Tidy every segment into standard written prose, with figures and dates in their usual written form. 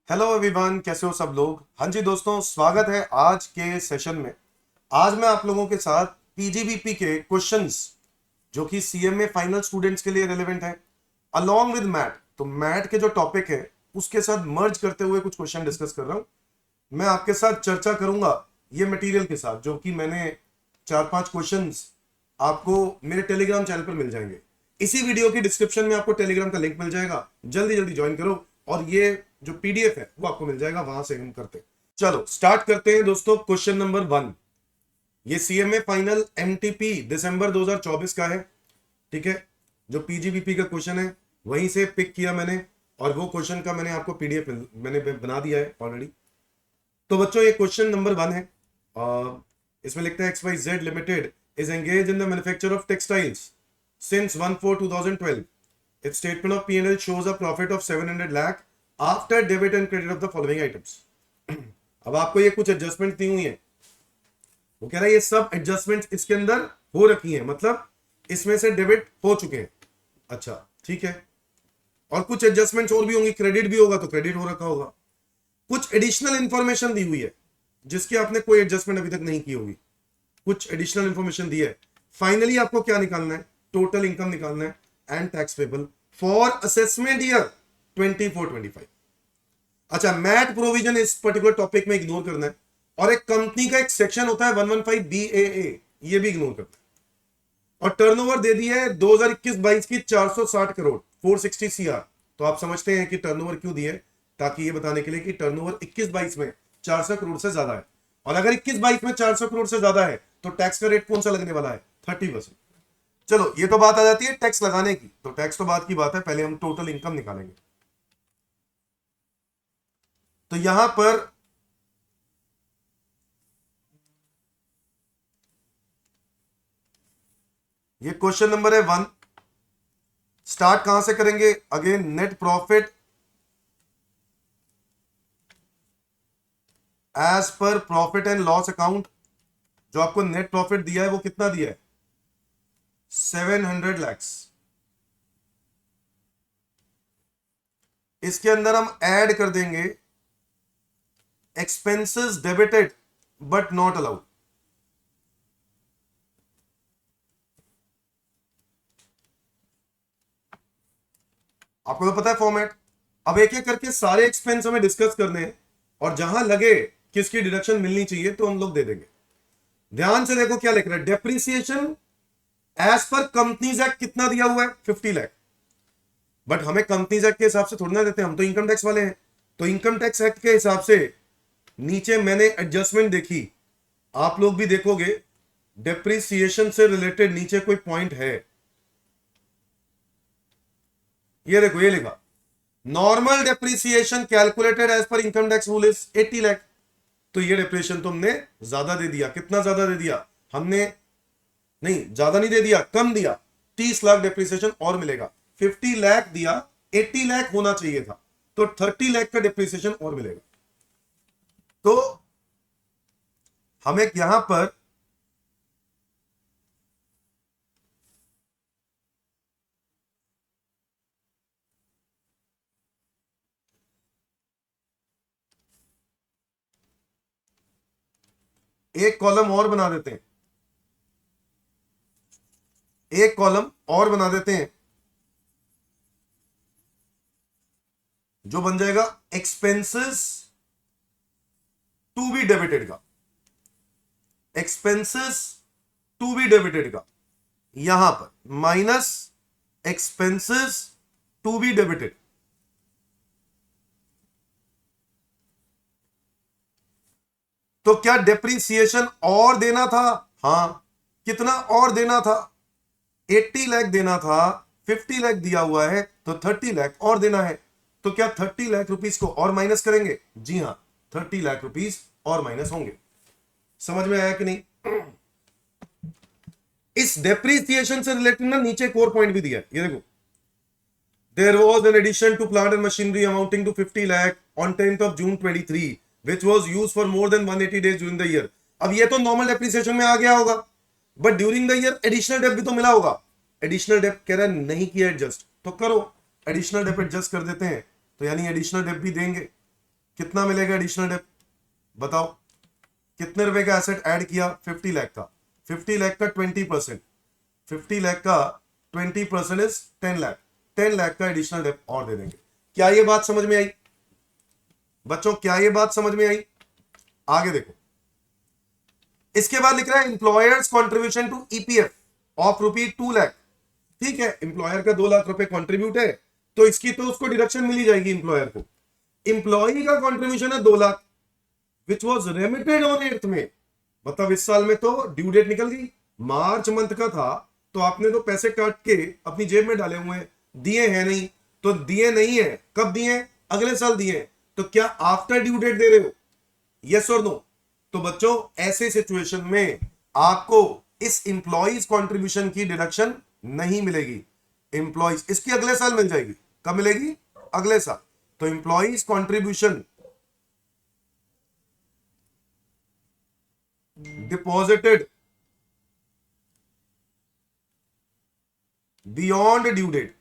Hello everyone, कैसे हो सब लोग। हाँ जी दोस्तों, स्वागत है आज के सेशन में। आज मैं आप लोगों के साथ पीजीबीपी के क्वेश्चंस जो कि सीएमए फाइनल स्टूडेंट्स के लिए रेलेवेंट है, अलोंग विद मैट। तो मैट के जो टॉपिक है उसके साथ मर्ज करते हुए कुछ क्वेश्चन डिस्कस कर रहा हूं। मैं आपके साथ चर्चा करूंगा ये मटेरियल के साथ, जो कि मैंने 4-5 क्वेश्चंस आपको मेरे टेलीग्राम चैनल पर मिल जाएंगे। इसी वीडियो की डिस्क्रिप्शन में आपको टेलीग्राम का लिंक मिल जाएगा, जल्दी जल्दी ज्वाइन करो और ये जो पीडीएफ है वो आपको मिल जाएगा, वहां से हम करते हैं। चलो स्टार्ट करते हैं दोस्तों। क्वेश्चन नंबर 1, ये सीएमए फाइनल एमटीपी दिसंबर 2024 का है, ठीक है। जो पीजीबीपी का क्वेश्चन है वहीं से पिक किया मैंने, और वो क्वेश्चन का मैंने आपको पीडीएफ मैंने बना दिया है ऑलरेडी। तो बच्चों ये क्वेश्चन नंबर 1 है। इसमें लिखता है XYZ limited is engaged in the manufacture of textiles since 1/4/2012. Its statement of P&L shows a profit of 700 lakh after debit and credit of the following items. अब आपको ये कुछ एडजस्टमेंट दी हुई है, वो कह रहा है ये सब एडजस्टमेंट इसके अंदर हो रखी है, मतलब इसमें से डेबिट हो चुके हैं। अच्छा ठीक है, और कुछ एडजस्टमेंट्स और भी होंगी, क्रेडिट भी होगा तो क्रेडिट हो रखा होगा। कुछ एडिशनल इंफॉर्मेशन दी हुई है जिसकी आपने कोई एडजस्टमेंट अभी तक नहीं की होगी, कुछ एडिशनल इंफॉर्मेशन दी है। फाइनली आपको क्या निकालना है? टोटल इनकम निकालना है and tax payable for assessment year 24-25। अच्छा, मैट प्रोविजन इस पर्टिकुलर टॉपिक में इग्नोर करना है, और एक कंपनी का एक सेक्शन होता है 115 BAA, ये भी इग्नोर करना है। और टर्नओवर दे दी है 2021-22 की 460 करोड़ 460 CR। तो आप समझते हैं कि टर्नओवर क्यों दी है? ताकि ये बताने के लिए कि टर्नओवर 21-22 में 400 करोड़ से ज्यादा है, और अगर 21-22 में 400 करोड़ से ज्यादा है तो टैक्स का रेट कौन सा लगने वाला है? 30%। चलो ये तो बात आ जाती है टैक्स लगाने की, तो टैक्स तो बात की बात है, पहले हम टोटल इनकम निकालेंगे। तो यहां पर ये क्वेश्चन नंबर है 1। स्टार्ट कहां से करेंगे? Again net profit as per profit and loss account. जो आपको नेट प्रॉफिट दिया है वो कितना दिया है? 700 lakhs। इसके अंदर हम ऐड कर देंगे expenses debited but not allowed. आपको तो पता है फॉर्मेट। अब एक एक करके सारे एक्सपेंस हमें डिस्कस करने हैं, और जहां लगे किसकी डिडक्शन मिलनी चाहिए तो हम लोग दे देंगे। ध्यान से देखो क्या लिख रहा है। Depreciation as per companies act कितना दिया हुआ है? 50 लाख। बट हमें कंपनीज एक्ट के हिसाब से थोड़ी ना देते हैं, हम तो इनकम टैक्स वाले हैं। तो इनकम टैक्स एक्ट के हिसाब से नीचे मैंने एडजस्टमेंट देखी, आप लोग भी देखोगे। डेप्रिसिएशन से रिलेटेड नीचे कोई पॉइंट है? ये देखो, ये लिखा normal depreciation calculated as per income tax rule is 80 lakh. तो ये डेप्रिसिएशन तुमने ज्यादा दे दिया। कितना ज्यादा दे दिया? हमने नहीं, ज्यादा नहीं दे दिया, कम दिया। 30 लाख डेप्रिसिएशन और मिलेगा। 50 लाख दिया, 80 लाख होना चाहिए था, तो 30 लाख का डेप्रिसिएशन और मिलेगा। तो हमें यहां पर एक कॉलम और बना देते हैं, एक कॉलम और बना देते हैं, जो बन जाएगा एक्सपेंसेस टू बी डेबिटेड का। एक्सपेंसेस टू बी डेबिटेड का यहां पर minus expenses to be debited. तो क्या डेप्रीसिएशन और देना था? हां। कितना और देना था? 80 लाख देना था। 50 लाख दिया हुआ है तो 30 लाख और देना है। तो क्या 30 लाख रुपीस को और माइनस करेंगे? जी हां, 30 लाख रुपीस और माइनस होंगे। समझ में आया कि नहीं? इस डेप्रीसिएशन से रिलेटेड ना नीचे एक और पॉइंट भी दिया है, ये देखो। There was an addition to plant and machinery amounting to 50 lakh on 10th of June 23, which was used for more than 180 days during the year. अब ये तो नॉर्मल डेप्रिसिएशन में आ गया होगा, but during the year additional dep भी तो मिला होगा। एडिशनल डेप कह रहा है नहीं किया एडजस्ट, तो करो एडिशनल डेप एडजस्ट कर देते हैं, तो यानी एडिशनल डेप भी देंगे। कितना मिलेगा एडिशनल डेप्थ बताओ। कितने रुपए का एसेट ऐड किया? 50 लाख का। 50 लाख का 20%, 50 लाख का 20% इज 10 लाख। 10 लाख का एडिशनल डेप्थ और दे देंगे। क्या ये बात समझ में आई बच्चों? क्या ये बात समझ में आई? आगे देखो, इसके बाद लिख रहा है employer's contribution to EPF of ₹2 lakh. ठीक है, एम्प्लॉयर का 2 लाख रुपए कॉन्ट्रीब्यूट है, तो इसकी तो उसको डिडक्शन मिल ही जाएगी एम्प्लॉयर को। एम्प्लॉय का कॉन्ट्रीब्यूशन है 2 lakh which was remitted on 8th में। मतलब इस साल में तो ड्यू डेट निकल गई, मार्च मंथ का था, तो आपने तो पैसे काट के अपनी जेब में डाले हुए हैं, दिए हैं नहीं। तो दिए नहीं है, कब दिए? अगले साल दिए। तो क्या आफ्टर ड्यू डेट दे रहे हो? यस और नो? तो बच्चों ऐसे सिचुएशन में आपको इस इंप्लॉइज कंट्रीब्यूशन की डिडक्शन नहीं मिलेगी। इंप्लॉइज इसकी अगले साल मिल जाएगी। कब मिलेगी? अगले साल। तो employees contribution deposited beyond due date,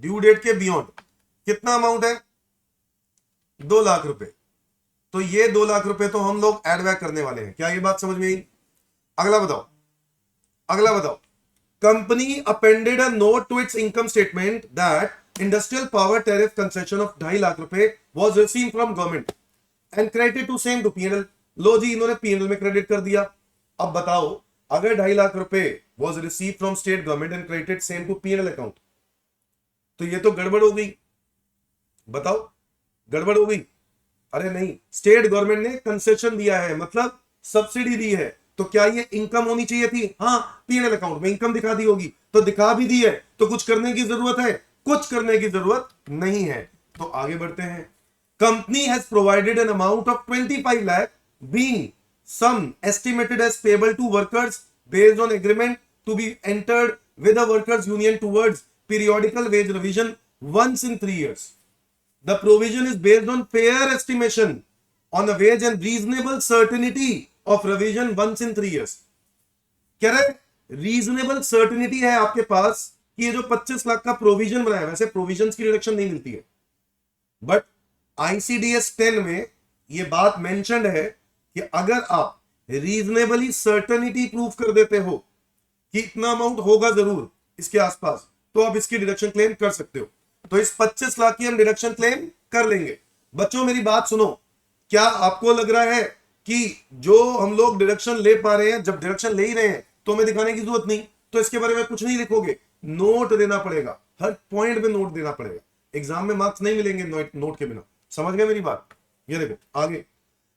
due date के बियॉन्ड कितना अमाउंट है? 2 लाख रुपए। तो ये 2 लाख रुपए तो हम लोग एड बैक करने वाले हैं। क्या ये बात समझ में आई? अगला बताओ, अगला बताओ। Company appended a note to its income statement that industrial power tariff concession of 2.5 lakh रुपए was received from government and credit to same to PNL. लो जी, इन्होंने पीएनएल में क्रेडिट कर दिया। अब बताओ, अगर 2.5 लाख रुपए was receive from state government and credited same to PNL account, तो ये तो गड़बड़ हो गई। बताओ, गड़बड़ हो गई? अरे नहीं, स्टेट गवर्नमेंट ने कंसेशन दिया है, मतलब सब्सिडी दी है, तो क्या ये इनकम होनी चाहिए थी? हाँ, पीएनएल अकाउंट में इनकम दिखा दी होगी, तो दिखा भी दी है, तो कुछ करने की जरूरत है? कुछ करने की जरूरत नहीं है। तो आगे बढ़ते हैं। Company has provided an amount of 25 lakh being sum estimated as payable to workers based on agreement to be entered with the workers union towards periodical wage revision once in 3 years. The provision is based on fair estimation on a wage and reasonable certainty of revision once in 3 years. कह रहे reasonable certainty है आपके पास कि ये जो 25 लाख का provision बनाया, वैसे प्रोविजंस की डिडक्शन नहीं मिलती है, बट आईसीडीएस 10 में ये बात मेंशन्ड है कि अगर आप रीजनेबली सर्टेनिटी प्रूव कर देते हो कि इतना अमाउंट होगा जरूर इसके आसपास, तो आप इसकी डिडक्शन क्लेम कर सकते हो। तो इस 25 लाख की हम डिडक्शन क्लेम कर लेंगे। बच्चों मेरी बात सुनो, क्या आपको लग रहा है कि जो हम लोग डिडक्शन ले पा रहे हैं, जब डिडक्शन ले ही रहे हैं तो हमें दिखाने की जरूरत नहीं, तो इसके बारे में कुछ नहीं लिखोगे, नोट देना पड़ेगा, हर पॉइंट में नोट देना पड़ेगा। एग्जाम में मार्क्स नहीं मिलेंगे नोट के बिना। समझ गए मेरी बात? ये देखो आगे,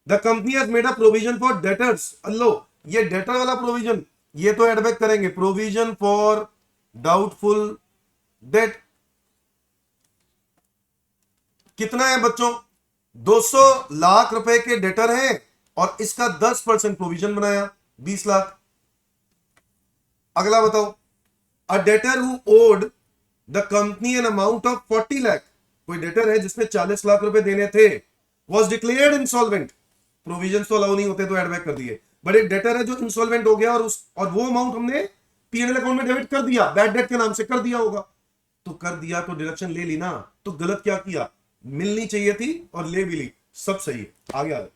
the company has made a provision for debtors. अल्लो, ये डेटर वाला प्रोविजन ये तो एड बैक करेंगे। प्रोविजन फॉर डाउटफुल डेट कितना है बच्चों? 200 लाख रुपए के डेटर हैं और इसका 10% प्रोविजन बनाया, 20 लाख। अगला बताओ, a debtor who owed the company an amount of 40 lakh. कोई डेटर है जिसने 40 लाख रुपए देने थे, वॉज डिक्लेयर्ड इंसॉल्वेंट। प्रोविजन तो अलाउ नहीं होते तो एड बैक कर दिए, बट एक डेटर है जो इंसॉल्वेंट हो गया और वो अमाउंट हमने पीएनएल अकाउंट में डेबिट कर दिया, बैड डेट के नाम से कर दिया होगा। तो कर दिया तो डिडक्शन ले ली ना, तो गलत क्या किया? मिलनी चाहिए थी और ले भी ली, सब सही है। आगे आगे,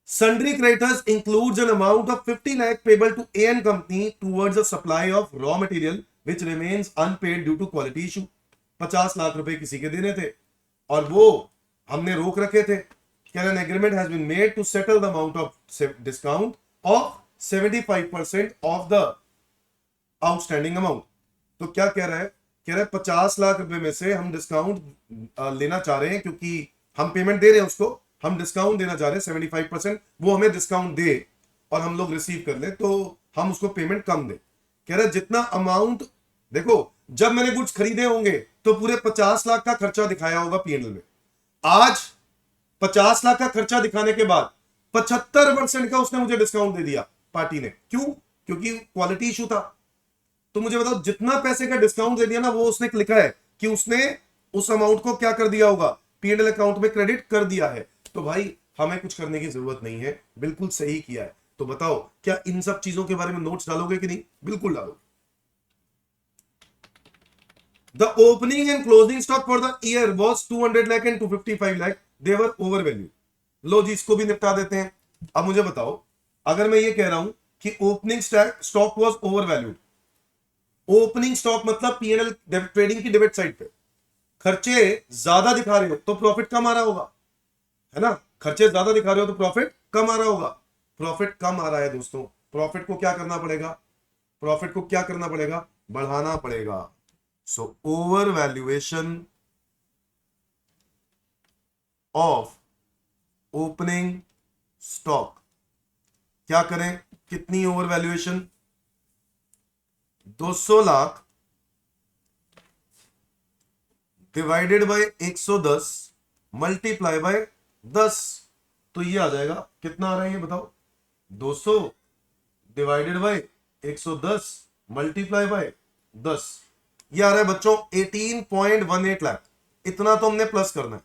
sundry creditors includes an amount of 50 lakh payable to AN company towards the supply of raw material which remains unpaid due to quality issue. 50 lakh रुपए किसी के देने थे और वो हमने रोक रखे थे। An agreement has been made to settle the amount of discount of 75% of the outstanding amount. तो क्या कह रहा है? कह रहा है 50 लाख रुपए में से हम डिस्काउंट लेना चाह रहे हैं, क्योंकि हम पेमेंट दे रहे हैं उसको, हम डिस्काउंट देना चाह रहे हैं 75%, वो हमें डिस्काउंट दे और हम लोग रिसीव कर ले तो हम उसको पेमेंट कम दे। कह रहा है जितना अमाउंट, देखो जब मैंने गुड्स खरीदे होंगे तो पूरे 50 लाख का खर्चा दिखाया होगा पीएनएल में। आज 50 लाख का खर्चा दिखाने के बाद 75% का उसने मुझे डिस्काउंट दे दिया पार्टी ने। क्यों? क्योंकि क्वालिटी इशू था। तो मुझे बताओ, जितना पैसे का डिस्काउंट दे दिया ना, वो उसने लिखा है कि उसने उस अमाउंट को क्या कर दिया होगा? पीएनएल अकाउंट में क्रेडिट कर दिया है। तो भाई हमें कुछ करने की जरूरत नहीं है, बिल्कुल सही किया है। तो बताओ, क्या इन सब चीजों के बारे में नोट्स डालोगे कि नहीं? बिल्कुल डालोगे। The opening and closing stock for the year was 200 lakh and 255 lakh. They were over value. लो जी, इसको भी निपटा देते हैं। अब मुझे बताओ, अगर मैं ये कह रहा हूं कि opening stock was over valued, opening stock मतलब पीएनएल ट्रेडिंग की डेबिट साइड पे खर्चे ज्यादा दिखा रहे हो तो प्रॉफिट कम आ रहा होगा, है ना। खर्चे ज्यादा दिखा रहे हो तो प्रॉफिट कम आ रहा होगा। प्रॉफिट कम आ रहा है दोस्तों, प्रॉफिट को क्या करना पड़ेगा, प्रॉफिट को क्या करना पड़ेगा, बढ़ाना पड़ेगा। So over valuation of opening stock, क्या करें, कितनी over valuation, 200 lakh divided by 110 multiply by 10। तो ये आ जाएगा, कितना आ रहा है ये बताओ, 200 डिवाइडेड बाय 110 मल्टीप्लाई बाय 10। ये आ रहा है बच्चों 18.18 लाख। इतना तो हमने प्लस करना है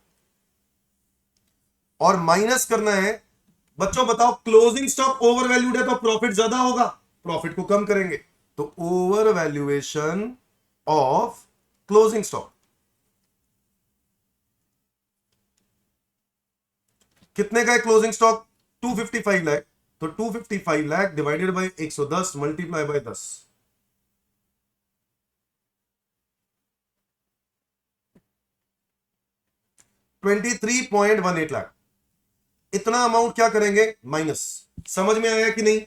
और माइनस करना है। बच्चों बताओ, क्लोजिंग स्टॉक ओवर वैल्यूड है तो प्रॉफिट ज्यादा होगा, प्रॉफिट को कम करेंगे। तो over valuation of closing stock कितने का है, क्लोजिंग स्टॉक 255 लाख। तो 255 lakh divided by 110 multiply by 10, 23.18 lakh. इतना अमाउंट क्या करेंगे, माइनस। समझ में आया कि नहीं,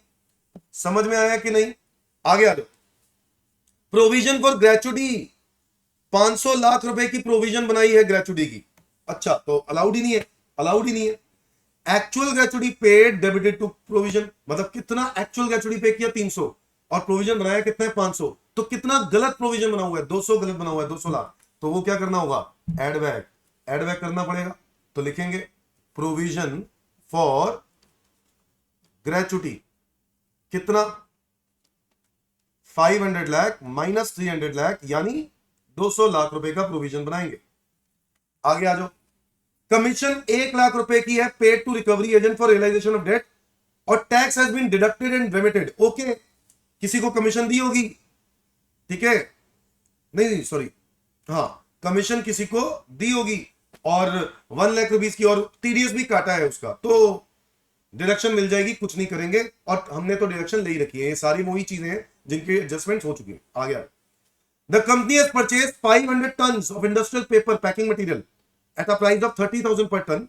समझ में आया कि नहीं, आगे आ जाओ। प्रोविजन फॉर ग्रेचुटी, 500 लाख रुपए की प्रोविजन बनाई है ग्रेचुटी की। अच्छा, तो अलाउड ही नहीं है, अलाउड ही नहीं है। Actual gratuity paid debited to provision, मतलब कितना एक्चुअल ग्रेचुटी पे किया 300 और प्रोविजन बनाया कितना है 500। तो कितना गलत प्रोविजन बना हुआ है, 200 गलत बना हुआ है, 200 लाख। तो वो क्या करना होगा, एड बैक, एड बैक करना पड़ेगा। तो लिखेंगे प्रोविजन फॉर ग्रेचुटी कितना, 500 लाख माइनस 300 लाख, यानी 200 लाख रुपए का प्रोविजन बनाएंगे। आगे आ जाओ। कमीशन 1 लाख रुपए की है, paid to recovery agent for realisation of debt, और tax has been deducted and remitted. Okay, किसी को कमीशन दी होगी, ठीक है, नहीं सॉरी, हाँ, कमीशन किसी को दी होगी और 1 लाख रुपीस की, और टीडीएस भी काटा है उसका, तो डिडक्शन मिल जाएगी, कुछ नहीं करेंगे। और हमने तो डिडक्शन ले ही रखी है, ये सारी वही चीजें हैं जिनकी एडजस्टमेंट हो चुकी है। आ गया, the company has purchase 500 tons of industrial paper packing material at a price of 30,000 per ton,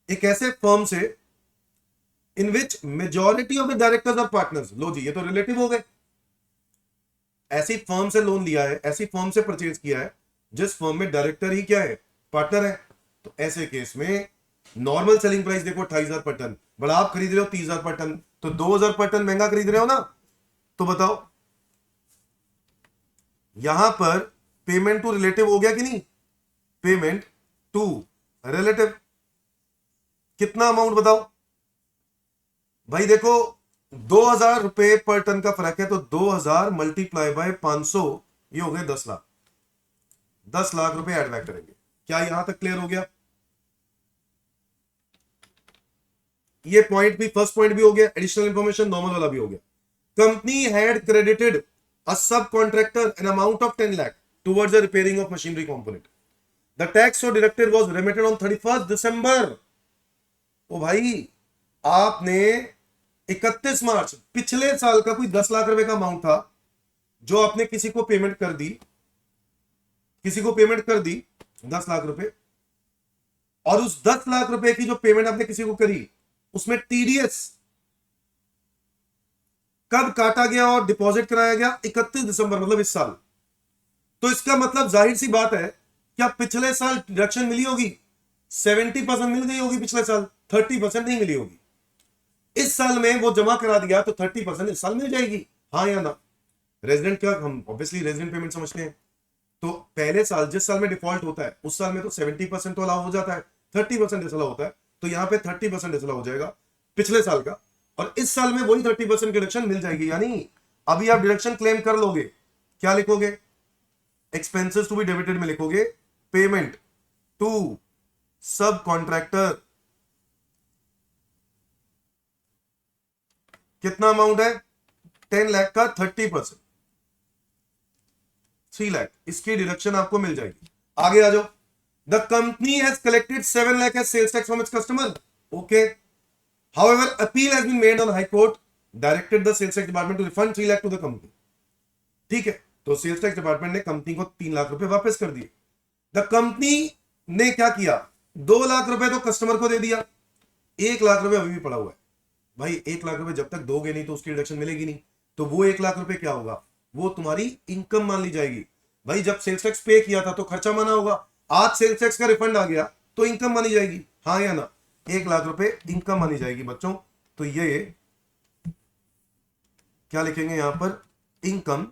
एक ऐसे फर्म से in which majority of the directors are partners. लो जी, ये तो रिलेटिव हो गए। ऐसी फर्म से लोन लिया है, ऐसी फर्म से परचेज किया है जिस फर्म में डायरेक्टर ही क्या है, पार्टनर है। तो ऐसे केस में नॉर्मल सेलिंग प्राइस देखो 28,000 पर टन, बड़ा आप खरीद रहे हो 30,000 पर टन, तो 2,000 पर टन महंगा खरीद रहे हो ना। तो बताओ यहां पर पेमेंट टू रिलेटिव हो गया कि नहीं, पेमेंट टू रिलेटिव। कितना अमाउंट बताओ भाई, देखो 2,000 रुपए पर टन का फर्क है, तो 2,000 मल्टीप्लाई बाय 500, ये हो गए 10 लाख। 10 लाख रुपए एड बैक करेंगे। क्या यहां तक क्लियर हो गया, ये पॉइंट भी, फर्स्ट पॉइंट भी हो गया, एडिशनल इंफॉर्मेशन नॉर्मल वाला भी हो गया। कंपनी हैड क्रेडिटेड अ सब contractor N amount of 10 lakh towards the repairing of machinery component, the tax so deducted was remitted on 31 दिसंबर। ओ भाई, आपने 31 मार्च पिछले साल का कोई 10 लाख रुपए का अमाउंट था जो आपने किसी को पेमेंट कर दी, किसी को पेमेंट कर दी 10 लाख रुपए, और उस 10 लाख रुपए की जो पेमेंट आपने किसी को करी उसमें टीडीएस कब काटा गया और डिपॉजिट कराया गया, 31 दिसंबर, मतलब इस साल। तो इसका मतलब जाहिर सी बात है, क्या पिछले साल डिडक्शन मिली होगी, 70% मिल गई होगी पिछले साल, 30% नहीं मिली होगी। इस साल में वो जमा करा दिया तो 30% इस साल मिल जाएगी, हाँ या ना। रेजिडेंट क्या, हम ऑब्वियसली रेजिडेंट पेमेंट समझते हैं। तो पहले साल, जिस साल में डिफॉल्ट होता है उस साल में तो 70% तो अलाउ हो जाता है, 30% अलाउ होता है। तो यहां पे 30% अलाउ हो जाएगा पिछले साल का, और इस साल में वही 30% डिडक्शन मिल जाएगी। यानी अभी आप डिडक्शन क्लेम कर लोगे, क्या लिखोगे, एक्सपेंसेस टू बी डेबिटेड में लिखोगे पेमेंट टू सब कॉन्ट्रैक्टर, कितना अमाउंट है 10 लाख का 30%, 3 लाख, इसकी डिडक्शन आपको मिल जाएगी। आगे आ जाओ। The company has collected 7 lakh as sales tax from its customer. Okay. However, appeal has been made on High Court, directed the sales tax department to refund 3 lakh to the company. ठीक है, तो सेल्स टैक्स डिपार्टमेंट ने company को 3 लाख रुपए वापस कर दिए. The company ने क्या किया, 2 लाख रुपए तो कस्टमर को दे दिया, 1 लाख रुपए अभी भी पड़ा हुआ है. भाई 1 लाख रुपए जब तक दोगे नहीं तो उसकी डिडक्शन मिलेगी नहीं, तो वो 1 लाख रुपए क्या होगा, वो तुम्हारी इनकम मान ली जाएगी. भाई जब सेल्स टैक्स पे किया था तो खर्चा माना होगा, आज सेल्स टैक्स का रिफंड आ गया तो इनकम मानी जाएगी, हाँ या ना. 1 लाख रुपए इनकम मानी जाएगी बच्चों. तो ये क्या लिखेंगे यहां पर, इनकम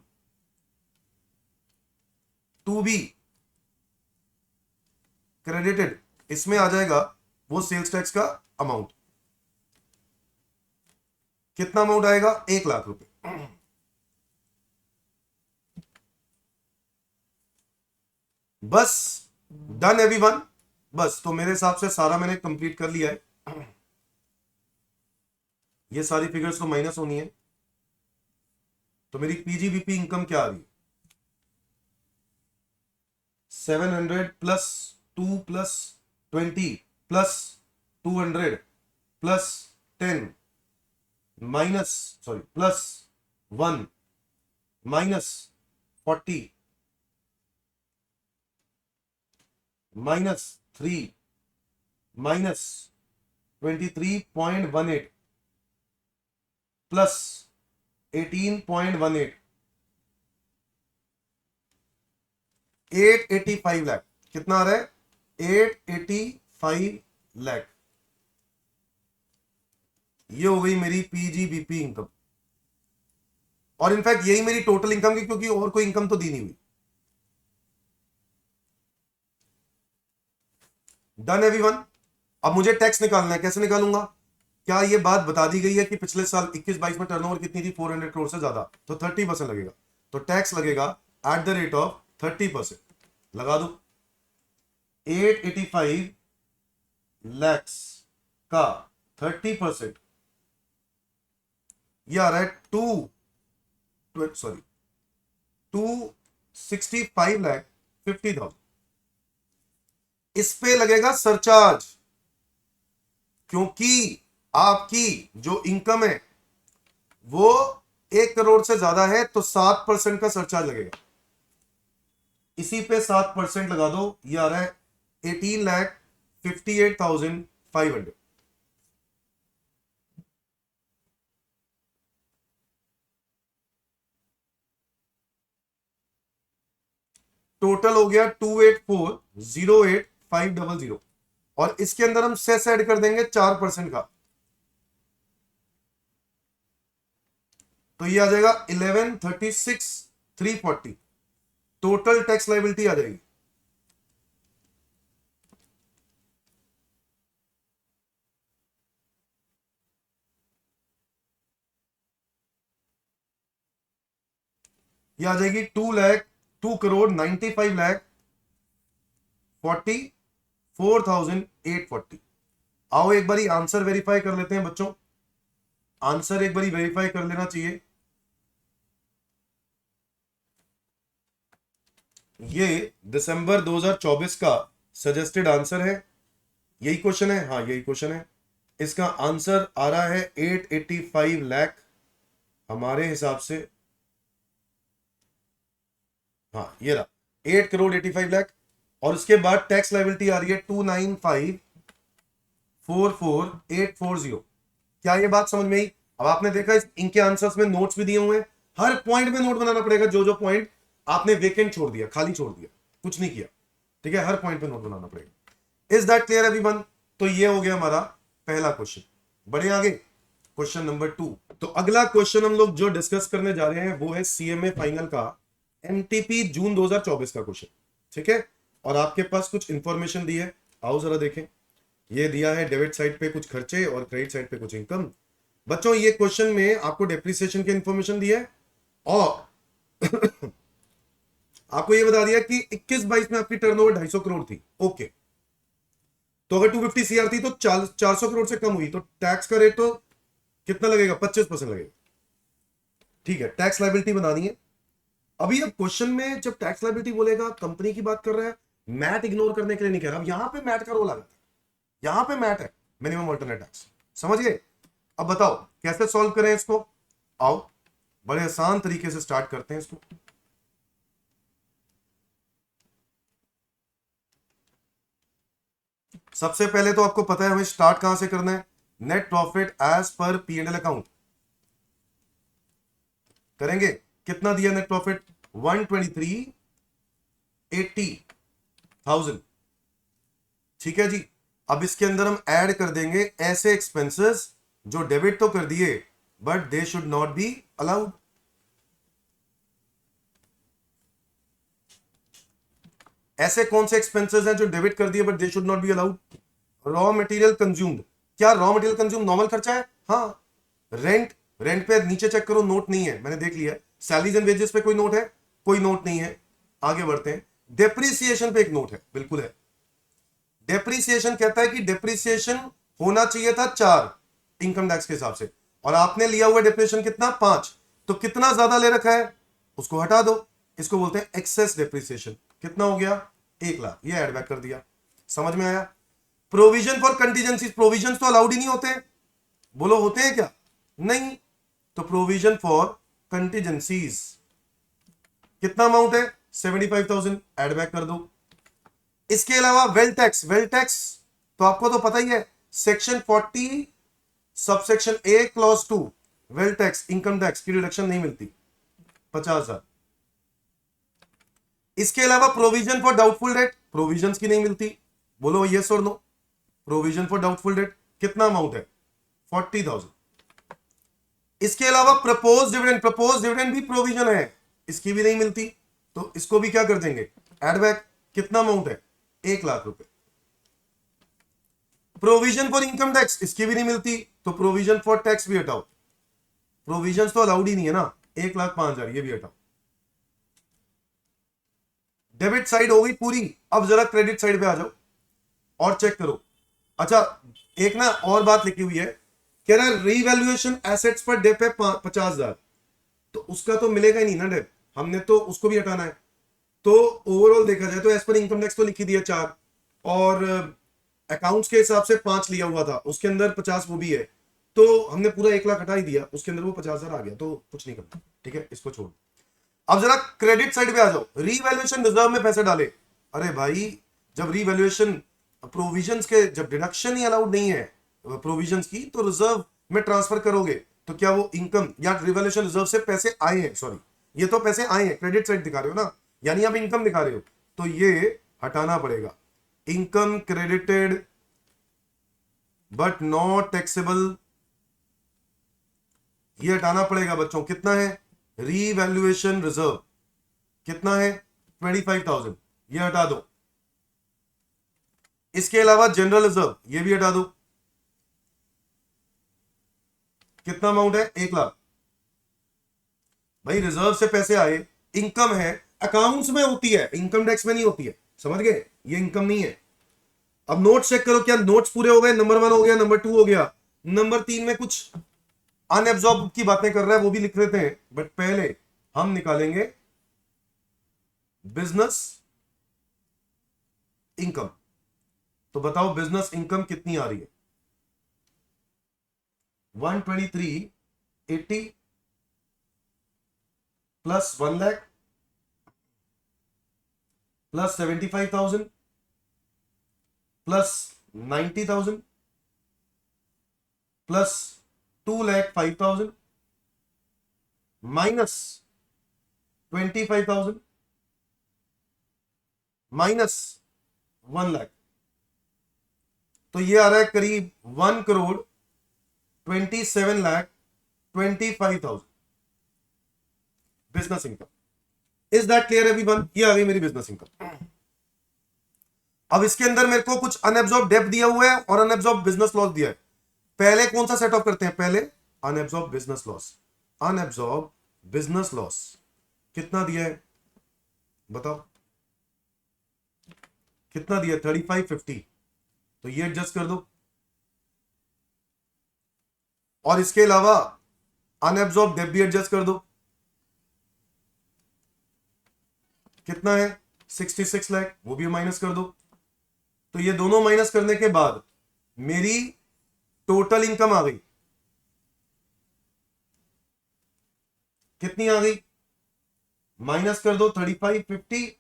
टू बी क्रेडिटेड. इसमें आ जाएगा वो सेल्स टैक्स का अमाउंट. कितना अमाउंट आएगा, 1 लाख रुपए. बस डन एवरीवन. बस तो मेरे हिसाब से सारा मैंने कंप्लीट कर लिया है. ये सारी फिगर्स तो माइनस होनी है. तो मेरी पीजीबीपी इनकम क्या आ रही है, 700 plus 2 plus 20 plus 200 plus 10 minus sorry plus 1 minus 40 minus 3 minus 23.18 plus 18.18 885 lakh. कितना आ रहा है, 885 लाख. ये हो गई मेरी पीजीबीपी इनकम. और इनफैक्ट यही मेरी टोटल इनकम की, क्योंकि और कोई इनकम तो दी नहीं हुई. Done everyone. अब मुझे टैक्स निकालना है, कैसे निकालूंगा, क्या ये बात बता दी गई है कि पिछले साल 21-22 में टर्नओवर कितनी थी, 400 करोड़ से ज्यादा, तो 30% लगेगा. तो टैक्स लगेगा एट द रेट ऑफ 30%. लगा दो. 885 लैक्स का 30% ये आ रहा है 265,50,000. इस पे लगेगा सरचार्ज, क्योंकि आपकी जो इनकम है वो 1 करोड़ से ज्यादा है, तो 7% का सरचार्ज लगेगा. इसी पे 7% लगा दो, ये आ रहा है 18,58,500. टोटल हो गया 284,08,500. और इसके अंदर हम सेस ऐड कर देंगे 4% का, तो ये आ जाएगा 11,36,340. टोटल टैक्स लायबिलिटी आ जाएगी. ये आ जाएगी 2,45,44,840. आओ एक बारी आंसर वेरीफाई कर लेते हैं बच्चों. आंसर एक बारी वेरीफाई कर लेना चाहिए. ये दिसंबर 2024 का सजेस्टेड आंसर है. यही क्वेश्चन है, हाँ यही क्वेश्चन है. इसका आंसर आ रहा है 885 लाख हमारे हिसाब से. हाँ ये रहा 8,85,00,000. और उसके बाद टैक्स लायबिलिटी आ रही है 295,44,840. क्या ये बात समझ में आई. अब आपने देखा इनके आंसर्स में नोट्स भी दिए हुए हैं. हर पॉइंट में नोट बनाना पड़ेगा, जो जो पॉइंट आपने वेकेंट छोड़ दिया, खाली छोड़ दिया, कुछ नहीं किया. ठीक है, हर पॉइंट पे नोट बनाना पड़ेगा. Is that clear everyone. तो ये हो गया हमारा पहला क्वेश्चन. बढ़े आगे, क्वेश्चन नंबर 2. तो अगला क्वेश्चन हम लोग जो डिस्कस करने जा रहे हैं वो है सीएमए फाइनल का एमटीपी जून 2024 का क्वेश्चन. ठीक है, और आपके पास कुछ इंफॉर्मेशन दी है, आओ जरा देखें. ये दिया है डेबिट साइड पे कुछ खर्चे और क्रेडिट साइड पे कुछ इनकम. बच्चों ये क्वेश्चन में आपको डेप्रिसिएशन की इंफॉर्मेशन दी है और आपको ये बता दिया कि 21-22 में आपकी टर्नओवर 250 करोड़ थी. ओके, तो अगर 250 सीआर थी तो 400 करोड़ से कम हुई, तो टैक्स का रेट तो कितना लगेगा, 25% लगेगा. ठीक है, टैक्स लायबिलिटी बनानी है. अभी अब क्वेश्चन में जब टैक्स लायबिलिटी बोलेगा कंपनी की बात कर रहा है मैट इग्नोर करने के लिए नहीं कह रहा, अब यहां पे मैट का रोल आ जाता है, यहां पे मैट है, मिनिमम ऑल्टरनेट टैक्स, समझ गए। अब बताओ कैसे सॉल्व करें इसको, आओ बड़े आसान तरीके से स्टार्ट करते हैं इसको। सबसे पहले तो आपको पता है हमें स्टार्ट कहां से करना है, net profit as per P and L account करेंगे। कितना दिया नेट प्रॉफिट, 123,80,000, ठीक है जी। अब इसके अंदर हम ऐड कर देंगे ऐसे एक्सपेंसेस जो डेबिट तो कर दिए but they should not be allowed. ऐसे कौन से एक्सपेंसेस हैं जो डेबिट कर दिए but they should not be allowed, raw material consumed, क्या रॉ मटेरियल कंज्यूम नॉर्मल खर्चा है, हाँ। रेंट, रेंट पे नीचे चेक करो नोट नहीं है, मैंने देख लिया। सैलरीज एंड वेजेस पे कोई नोट है, कोई नोट नहीं है। आगे बढ़ते हैं, डेप्रीसिएशन पे एक नोट है, बिल्कुल है। डेप्रीसिएशन कहता है कि डेप्रीसिएशन होना चाहिए था 4 इनकम टैक्स के हिसाब से, और आपने लिया हुआ डेप्रीसिएशन कितना 5, तो कितना ज्यादा ले रखा है उसको हटा दो, इसको बोलते हैं एक्सेस डेप्रीसिएशन। कितना हो गया 1 लाख, ये एड बैक कर दिया, समझ में आया। प्रोविजन फॉर कंटीजेंसी, प्रोविजन तो अलाउड ही नहीं होते, बोलो होते हैं क्या, नहीं। तो प्रोविजन फॉर कंटीजेंसीज कितना अमाउंट है 75,000, एड बैक कर दो। इसके अलावा वेल्थ टैक्स, वेल्थ टैक्स तो आपको तो पता ही है, section 40 subsection A clause 2, wealth tax income tax की रिडक्शन नहीं मिलती, 50,000। इसके अलावा provision for doubtful debt, provisions की नहीं मिलती, बोलो यस और no. Provision for doubtful debt कितना अमाउंट है 40,000। इसके अलावा प्रपोज डिविडेंड, प्रपोज डिविडेंड भी प्रोविजन है, इसकी भी नहीं मिलती, तो इसको भी क्या कर देंगे एड बैक। कितना अमाउंट है 1 लाख रुपए। प्रोविजन फॉर इनकम टैक्स, इसकी भी नहीं मिलती, तो प्रोविजन फॉर टैक्स भी हटाओ, प्रोविजन तो अलाउड ही नहीं है ना, 1,05,000 ये भी हटाओ। डेबिट साइड हो गई पूरी, अब जरा क्रेडिट साइड पे आ जाओ और चेक करो। अच्छा एक ना और बात लिखी हुई है, कह रहा है रीवैल्यूएशन एसेट्स पर डेप है 50,000, तो उसका तो मिलेगा ही नहीं ना डेप, हमने तो उसको भी हटाना है। तो ओवरऑल देखा जाए तो एज पर इनकम टैक्स तो लिखी दिया 4, और अकाउंट्स के हिसाब से 5 लिया हुआ था, उसके अंदर 50 वो भी है, तो हमने पूरा 1 लाख हटा ही दिया, उसके अंदर वो 50,000 आ गया, तो कुछ नहीं करना, ठीक है इसको छोड़। अब जरा क्रेडिट साइड पे आ जाओ, रीवैल्यूएशन रिजर्व में पैसे डाले। अरे भाई जब रीवैल्यूएशन प्रोविजंस के जब डिडक्शन ही अलाउड नहीं है प्रोविजंस की, तो रिजर्व में ट्रांसफर करोगे तो क्या वो इनकम या रिवैल्यूएशन रिजर्व से पैसे आए हैं, सॉरी ये तो पैसे आए हैं, क्रेडिट साइड दिखा रहे हो ना, यानी आप इनकम दिखा रहे हो, तो ये हटाना पड़ेगा। Income credited but not taxable, ये हटाना पड़ेगा बच्चों। कितना है रीवैल्यूएशन रिजर्व, कितना है 25,000, ये हटा दो। इसके अलावा जनरल रिजर्व ये भी हटा दो, कितना अमाउंट है 1 लाख। भाई रिजर्व से पैसे आए, इनकम है, अकाउंट्स में होती है, इनकम टैक्स में नहीं होती है, समझ गए, ये इनकम नहीं है। अब नोट चेक करो, क्या नोट्स पूरे हो गए, नंबर 1 हो गया, नंबर 2 हो गया, नंबर 3 में कुछ अनएब्जॉर्ब की बातें कर रहा है वो भी लिख लेते हैं, बट पहले हम निकालेंगे बिजनेस इनकम। तो बताओ बिजनेस इनकम कितनी आ रही है 123,80 plus 1 lakh plus 75,000 plus 90,000 plus 2,05,000 minus 25,000 minus 1 lakh, तो ये आ रहा है करीब 1,27,25,000 business income. Is that clear everyone, ये आ गई मेरी बिजनेस इनकम। अब इसके अंदर मेरे को कुछ अनएब्जॉर्ब डेब्ट दिया हुआ है और अनएब्जॉर्ब बिजनेस लॉस दिया है, पहले कौन सा सेट ऑफ करते हैं, पहले unabsorbed business loss. Unabsorbed business loss कितना दिया है बताओ, कितना दिया 3550, तो ये एडजस्ट कर दो। और इसके अलावा अनएब्जॉर्ब डेब्ट भी एडजस्ट कर दो, कितना है 66 लाख, वो भी माइनस कर दो। तो ये दोनों माइनस करने के बाद मेरी टोटल इनकम आ गई, कितनी आ गई? माइनस कर दो 3550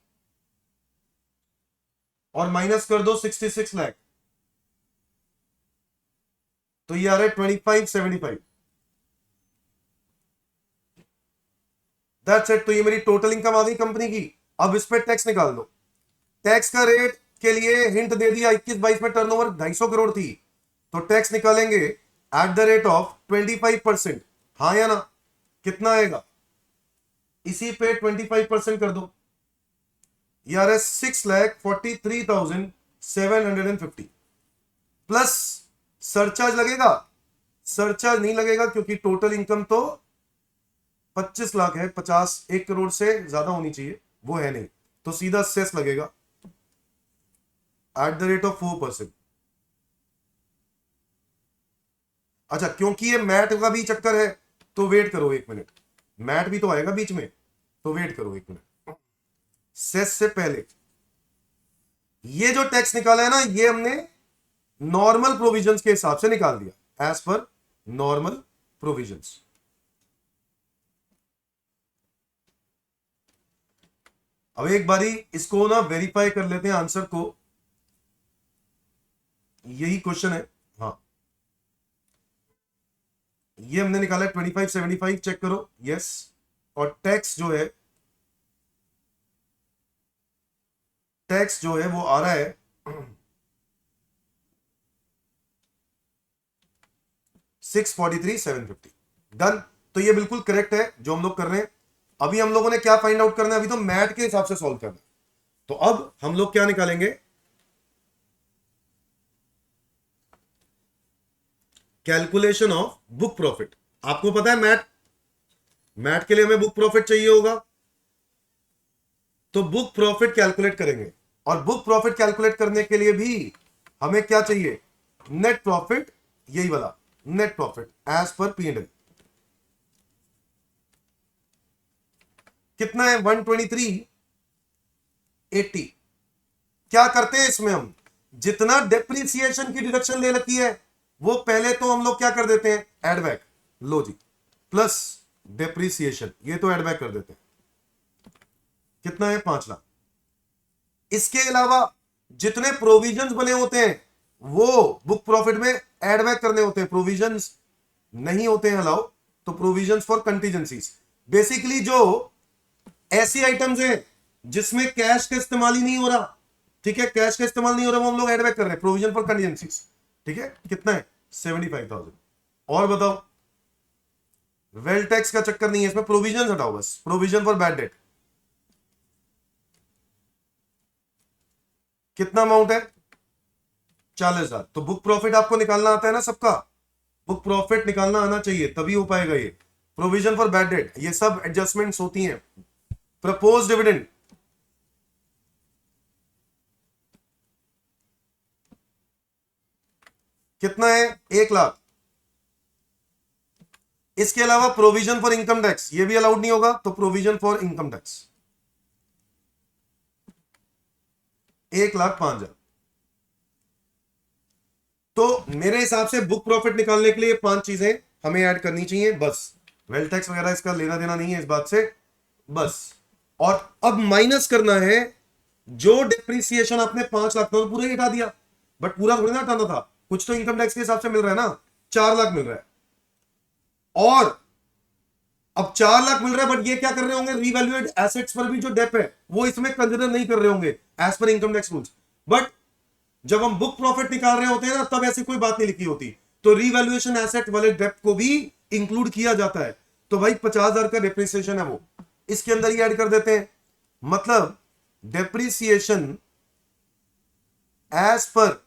और माइनस कर दो 66 लाख, तो ये आ रहा है 2575। That's it. तो ये मेरी टोटल इनकम आ गई कंपनी की। अब इस पे टैक्स निकाल दो। टैक्स का रेट के लिए हिंट दे दिया, 21-22 में टर्नओवर 250 करोड़ थी, तो टैक्स निकालेंगे एट द रेट ऑफ 25%। हाँ या ना? कितना आएगा? इसी पे 25% कर दो, यार 6,43,750 प्लस सरचार्ज लगेगा? सरचार्ज नहीं लगेगा क्योंकि टोटल इनकम तो 25 लाख है, 1 करोड़ से ज्यादा होनी चाहिए, वो है नहीं, तो सीधा सेस लगेगा एट द रेट ऑफ 4%। अच्छा, क्योंकि ये मैट का भी चक्कर है तो वेट करो 1 मिनट, मैट भी तो आएगा बीच में, तो वेट करो 1 मिनट। सेस से पहले ये जो टैक्स निकाला है ना, ये हमने नॉर्मल प्रोविजंस के हिसाब से निकाल दिया, एज पर नॉर्मल प्रोविजंस। अब एक बारी इसको ना वेरीफाई कर लेते हैं आंसर को, यही क्वेश्चन है। हाँ, ये हमने निकाला है 2575, चेक करो। यस, और टैक्स जो है वो आ रहा है 643,750। डन। तो ये बिल्कुल करेक्ट है जो हम लोग कर रहे हैं। अभी हम लोगों ने क्या फाइंड आउट करना है? अभी तो मैट के हिसाब से सॉल्व करना है। तो अब हम लोग क्या निकालेंगे? Calculation of book profit. आपको पता है मैट के लिए हमें बुक प्रॉफिट चाहिए होगा, तो बुक प्रॉफिट कैलकुलेट करेंगे। और बुक प्रॉफिट कैलकुलेट करने के लिए भी हमें क्या चाहिए? नेट प्रॉफिट, यही वाला नेट प्रॉफिट एज पर P&L। कितना है? 123.80। क्या करते हैं इसमें हम? जितना डेप्रिसिएशन की डिडक्शन ले रखी है वो पहले तो हम लोग क्या कर देते हैं? Add back. लो जी, प्लस डेप्रिसिएशन, ये तो एड बैक कर देते हैं। कितना है? 5 लाख। इसके अलावा जितने प्रोविजंस बने होते हैं वो बुक प्रॉफिट में एड बैक करने होते हैं। प्रोविजंस नहीं होते हैं अलाउ, तो प्रोविजंस फॉर कंटीजेंसीज, बेसिकली जो ऐसी आइटम्स हैं जिसमें कैश का इस्तेमाल ही नहीं हो रहा, ठीक है, कैश का इस्तेमाल नहीं हो रहा, वो हम लोग एड बैक कर रहे हैं, प्रोविजन फॉर कंटीजेंसीज। ठीक है, कितना है? 75,000। और बताओ, वेल टैक्स का चक्कर नहीं है इसमें, प्रोविजन हटाओ बस, प्रोविजन फॉर बैड डेट। कितना अमाउंट है? 40,000। तो बुक प्रॉफिट आपको निकालना आता है ना सबका? बुक प्रॉफिट निकालना आना चाहिए तभी हो पाएगा ये। प्रोविजन फॉर बैड डेट, ये सब एडजस्टमेंट्स होती हैं। प्रपोज डिविडेंड कितना है? 1 लाख। इसके अलावा प्रोविजन फॉर इनकम टैक्स, ये भी अलाउड नहीं होगा, तो प्रोविजन फॉर इनकम टैक्स 1,05,000। तो मेरे हिसाब से बुक प्रॉफिट निकालने के लिए 5 चीजें हमें ऐड करनी चाहिए बस। वेल टैक्स वगैरह इसका लेना देना नहीं है इस बात से, बस। और अब माइनस करना है जो डिप्रिसिएशन आपने 5 लाख था, तो पूरा ही हटा दिया, बट पूरा थोड़ी ना हटाना था, कुछ तो इनकम टैक्स के हिसाब से मिल रहा है ना, 4 लाख मिल रहा है। और अब 4 लाख मिल रहा है, बट ये क्या कर रहे होंगे? रीवैल्यूएट एसेट्स पर भी जो डेप है वो इसमें कंसिडर नहीं कर रहे होंगे as per income tax rules. But जब हम बुक प्रॉफिट निकाल रहे होते हैं ना, तब ऐसी कोई बात नहीं लिखी होती, तो रीवैल्यूएशन एसेट वाले डेप को भी इंक्लूड किया जाता है। तो भाई 50,000 का डेप्रिसिएशन है, वो इसके अंदर ही ऐड कर देते हैं। मतलब depreciation as per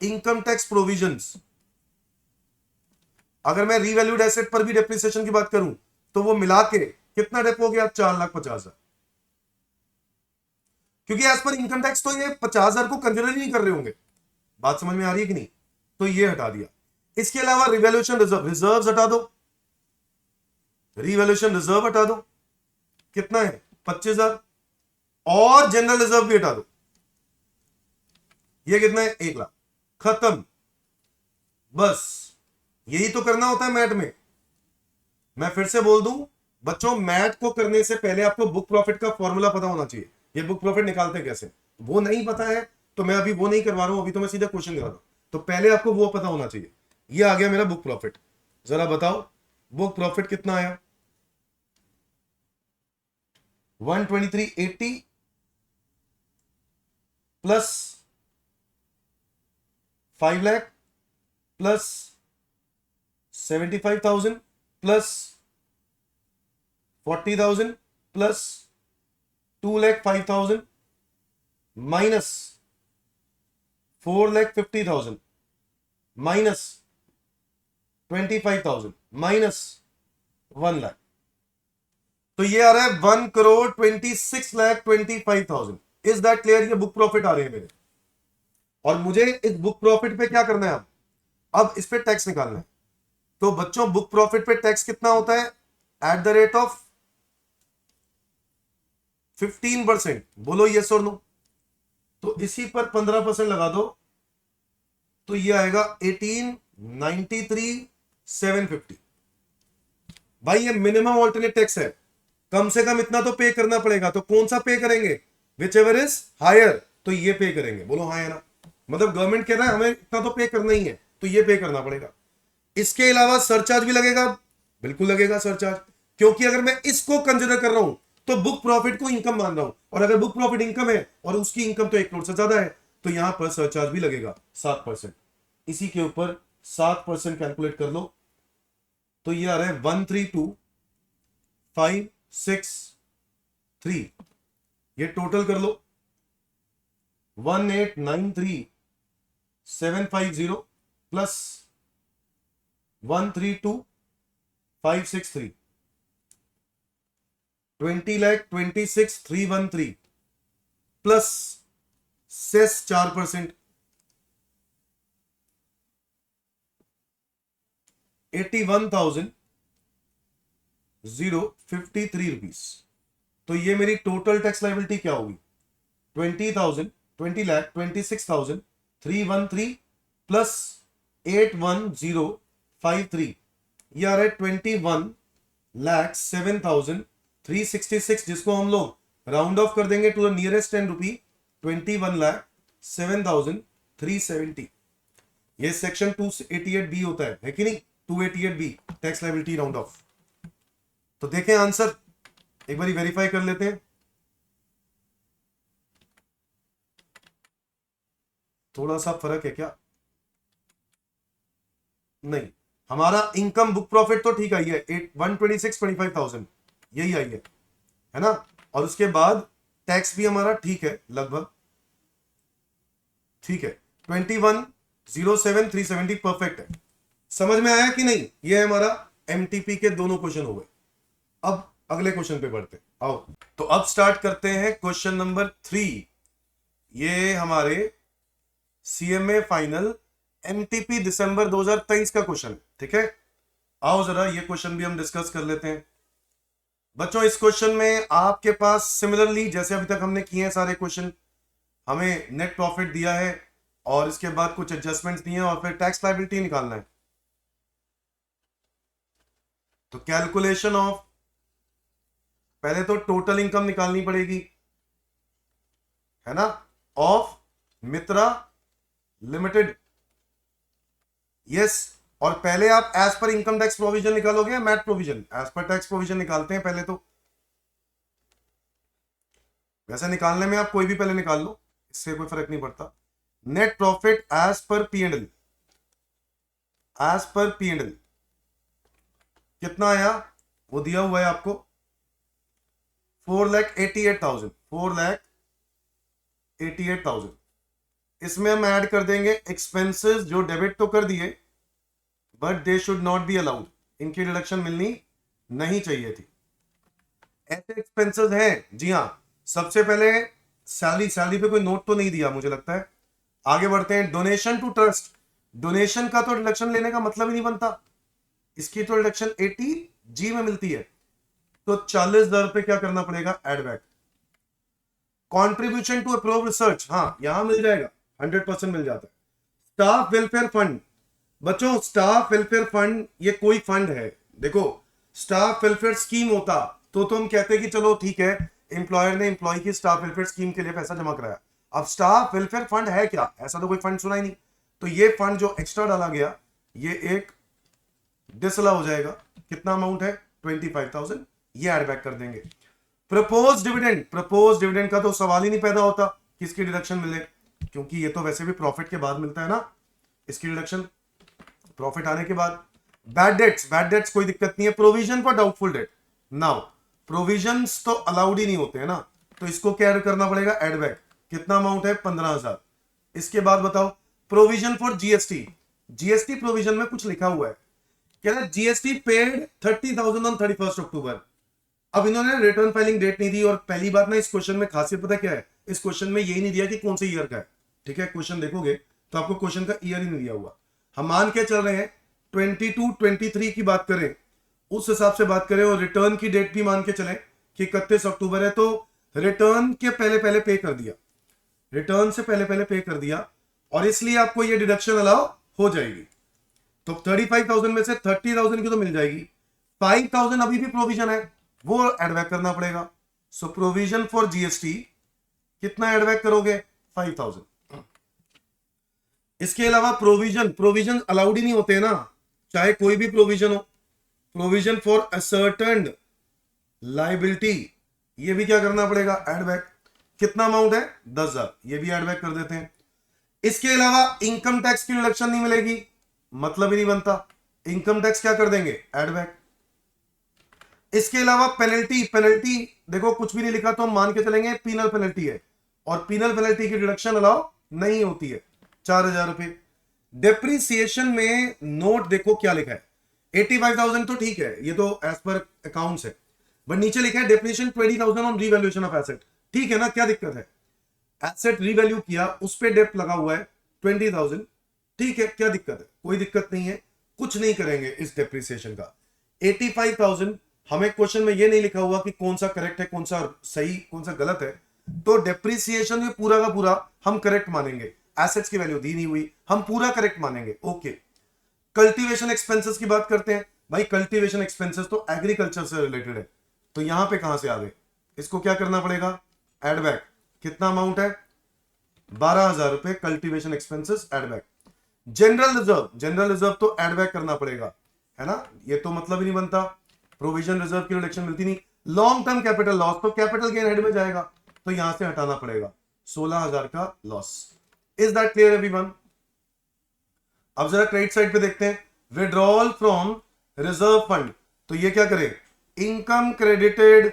income tax provisions, अगर मैं रीवैल्यूड एसेट पर भी डेप्रिसिएशन की बात करूं तो वो मिला के कितना डेप हो गया? 4,50,000। क्योंकि एज पर इनकम टैक्स तो ये 50,000 को कंसिडर ही नहीं कर रहे होंगे। बात समझ में आ रही है कि नहीं? तो ये हटा दिया। इसके अलावा रिवैल्यूएशन रिजर्व हटा दो, रिवैल्यूएशन रिजर्व हटा दो। कितना है? 25,000। और जनरल रिजर्व भी हटा दो, ये कितना है 1 लाख, खत्म। बस यही तो करना होता है मैथ में। मैं फिर से बोल दूं बच्चों, मैथ को करने से पहले आपको बुक प्रॉफिट का फॉर्मूला पता होना चाहिए। ये बुक प्रॉफिट निकालते हैं कैसे, वो नहीं पता है तो मैं अभी वो नहीं करवा रहा हूं, अभी तो मैं सीधा क्वेश्चन करा रहा हूं। तो पहले आपको वो पता होना चाहिए। ये आ गया मेरा बुक प्रॉफिट, जरा बताओ बुक प्रॉफिट कितना आया? 123.80 plus 5 lakh plus 75,000 plus 40,000 plus 2,05,000 minus 4,50,000 minus 25,000 minus 1 lakh. तो ये आ रहा है 1,26,25,000। Is that clear? ये बुक प्रॉफिट आ रहे हैं मेरे, और मुझे इस बुक प्रॉफिट पे क्या करना है? अब इस पे टैक्स निकालना है। तो बच्चों बुक प्रॉफिट पे टैक्स कितना होता है? At the rate of 15%। बोलो यस और नो। तो इसी पर 15% लगा दो, तो ये आएगा 1893,750। भाई ये मिनिमम ऑल्टरनेट टैक्स है, कम से कम इतना तो पे करना पड़ेगा। तो कौन सा पे करेंगे? विच एवर इज हायर, तो ये पे करेंगे। बोलो हाँ है ना? मतलब गवर्नमेंट कह रहा है हमें इतना तो पे करना ही है, तो ये पे करना पड़ेगा। इसके अलावा सरचार्ज भी लगेगा, बिल्कुल लगेगा सरचार्ज, क्योंकि अगर मैं इसको कंसिडर कर रहा हूं तो बुक प्रॉफिट को इनकम मान रहा हूं, और अगर बुक प्रॉफिट इनकम है और उसकी इनकम तो 1 करोड़ से ज्यादा है, तो यहां पर सरचार्ज भी लगेगा 7%। इसी के ऊपर 7% कैलकुलेट कर लो, तो ये आ रहा है 132,563। ये टोटल कर लो 1893,750 प्लस 132,563, 20,26,313 प्लस सेस 4%, 81,053 रुपीज। तो ये मेरी टोटल टैक्स लाइबिलिटी क्या होगी? 20,26,313 प्लस 81053, ये आ रहा है 21,07,366, जिसको हम लोग राउंड ऑफ कर देंगे टू द नियरेस्ट 10 रुपी, 21,07,370। ये सेक्शन 288 बी होता है कि नहीं? 288 B tax liability round of. तो देखें आंसर, एक बार वेरीफाई कर लेते हैं। थोड़ा सा फर्क है क्या? नहीं, हमारा इनकम बुक प्रॉफिट तो ठीक आई है, 126,25,000 यही आई है ना? और उसके बाद टैक्स भी हमारा ठीक है, लगभग ठीक है, 21,07,370 परफेक्ट है। समझ में आया कि नहीं? ये है हमारा एमटीपी के दोनों क्वेश्चन हो गए। अब अगले क्वेश्चन पे बढ़ते आओ। तो अब स्टार्ट करते हैं क्वेश्चन नंबर 3। ये हमारे सीएमए फाइनल एमटीपी दिसंबर 2023 का क्वेश्चन है, ठीक है? आओ जरा ये क्वेश्चन भी हम डिस्कस कर लेते हैं। बच्चों इस क्वेश्चन में आपके पास सिमिलरली जैसे अभी तक हमने किए हैं सारे क्वेश्चन, हमें नेट प्रॉफिट दिया है और इसके बाद कुछ एडजस्टमेंट्स दिए हैं और फिर टैक्स लायबिलिटी निकालना है। तो कैलकुलेशन ऑफ, पहले तो टोटल इनकम निकालनी पड़ेगी, है ना, ऑफ मित्रा लिमिटेड। यस, और पहले आप as per income tax provision निकालोगे या MAT provision? As per tax provision निकालते हैं पहले तो। वैसे निकालने में आप कोई भी पहले निकाल लो, इससे कोई फर्क नहीं पड़ता। Net profit as per P and L, as per P and L कितना आया वो दिया हुआ है आपको, 4,88,000, 4,88,000। इसमें हम ऐड कर देंगे एक्सपेंसेस जो डेबिट तो कर दिए, but they should not be allowed, इनकी डिडक्शन मिलनी नहीं चाहिए थी। ऐसे एक्सपेंसेस हैं, जी हाँ। सबसे पहले सैलरी, सैलरी पे कोई नोट तो नहीं दिया मुझे लगता है। आगे बढ़ते हैं, डोनेशन टू ट्रस्ट। डोनेशन का तो डिडक्शन लेने का मतलब ही नहीं बनता, इसकी तो डिडक्शन 80G में मिलती है। तो 40,000 पे क्या करना पड़ेगा? Add back. Contribution to approve research, हाँ यहां मिल जाएगा, 100% मिल जाता है। स्टाफ वेलफेयर फंड, बच्चों स्टाफ वेलफेयर फंड ये कोई फंड है, देखो स्टाफ वेलफेयर स्कीम होता तो हम कहते कि चलो ठीक है, एम्प्लॉयर ने एम्प्लॉय की स्टाफ वेलफेयर स्कीम के लिए पैसा जमा कराया। अब स्टाफ वेलफेयर फंड है क्या, ऐसा तो कोई फंड सुना ही नहीं। तो ये फंड जो एक्स्ट्रा डाला गया ये एक डिसअलाउ हो जाएगा। कितना अमाउंट है, 25,000, ये एड बैक कर देंगे। प्रपोज डिविडेंड, प्रपोज डिविडेंड का तो सवाल ही नहीं पैदा होता किसकी डिडक्शन मिले, क्योंकि ये तो वैसे भी प्रॉफिट के बाद मिलता है ना, इसकी डिडक्शन प्रॉफिट आने के बाद। बैड डेट्स, बैड डेट्स कोई दिक्कत नहीं है। Provision for doubtful date, now provisions तो अलाउड ही नहीं होते हैं ना, तो इसको क्या ऐड करना पड़ेगा, एड बैक। कितना अमाउंट है, 15,000। इसके बाद बताओ provision for GST, GST provision में कुछ लिखा हुआ है, कह रहा है जीएसटी पेड 30,000 ऑन 31 अक्टूबर। अब इन्होंने रिटर्न फाइलिंग डेट नहीं दी, और पहली बात ना इस क्वेश्चन में खासियत पता क्या है, इस क्वेश्चन में यही नहीं दिया कि कौन से ईयर का है, ठीक है, क्वेश्चन देखोगे तो आपको क्वेश्चन का ईयर ही नहीं दिया हुआ। हम मान के चल रहे हैं 22-23 की बात करें, उस हिसाब से बात करें, और रिटर्न की डेट भी मान के चले कि 31 अक्टूबर है, तो रिटर्न के पहले पहले पे कर दिया, रिटर्न से पहले पहले पे कर दिया, और इसलिए आपको ये डिडक्शन अलाउ हो जाएगी। तो 35,000 में से 30,000 की तो मिल जाएगी, 5,000 अभी भी प्रोविजन है, वो एड बैक करना पड़ेगा। सो प्रोविजन फॉर जीएसटी कितना एड बैक करोगे, 5,000। इसके अलावा प्रोविजन, प्रोविजन अलाउड ही नहीं होते हैं ना, चाहे कोई भी प्रोविजन हो। प्रोविजन फॉर असर्टेंड लाइबिलिटी, ये भी क्या करना पड़ेगा, एड बैक। कितना अमाउंट है, 10,000, ये भी एड बैक कर देते हैं। इसके अलावा इनकम टैक्स की डिडक्शन नहीं मिलेगी, मतलब ही नहीं बनता, इनकम टैक्स क्या कर देंगे, एड बैक। इसके अलावा पेनल्टी, पेनल्टी देखो कुछ भी नहीं लिखा तो हम मान के चलेंगे पीनल पेनल्टी है, और पीनल पेनल्टी की डिडक्शन अलाउ नहीं होती है, 4,000 रुपए। डेप्रीसिएशन में नोट देखो क्या लिखा है, 85,000 तो ठीक है, ये तो एज पर अकाउंट्स है, बट नीचे लिखा है depreciation 20,000 on revaluation of asset. ठीक है ना, क्या दिक्कत है, एसेट रीवैल्यू किया, उस पे डेप्ट लगा हुआ है 20,000, ठीक है, क्या दिक्कत है, कोई दिक्कत नहीं है, कुछ नहीं करेंगे इस डेप्रिसिएशन का। 85,000 हमें क्वेश्चन में ये नहीं लिखा हुआ कि कौन सा करेक्ट है, कौन सा सही, कौन सा गलत है, तो डेप्रिसिएशन में पूरा का पूरा हम करेक्ट मानेंगे, एसेट्स की वैल्यू दी नहीं हुई, हम पूरा करेक्ट मानेंगे, ओके। कल्टीवेशन एक्सपेंसेस की बात करते हैं, भाई कल्टीवेशन एक्सपेंसेस तो एग्रीकल्चर से रिलेटेड है, तो यहां पे कहां से आ गए, इसको क्या करना पड़ेगा, एड बैक। कितना अमाउंट है, 12,000 रुपए cultivation expenses add back. General reserve, general reserve तो एड बैक करना पड़ेगा, है ना, ये तो मतलब ही नहीं बनता, प्रोविजन रिजर्व की रिडक्शन मिलती नहीं। लॉन्ग टर्म कैपिटल लॉस तो कैपिटल गेन हेड में जाएगा, तो यहां से हटाना पड़ेगा, 16,000 का loss. Is that clear everyone. अब जरा क्रेडिट साइड पे देखते हैं, विड्रॉल फ्रॉम रिजर्व फंड, तो ये क्या करे, income credited,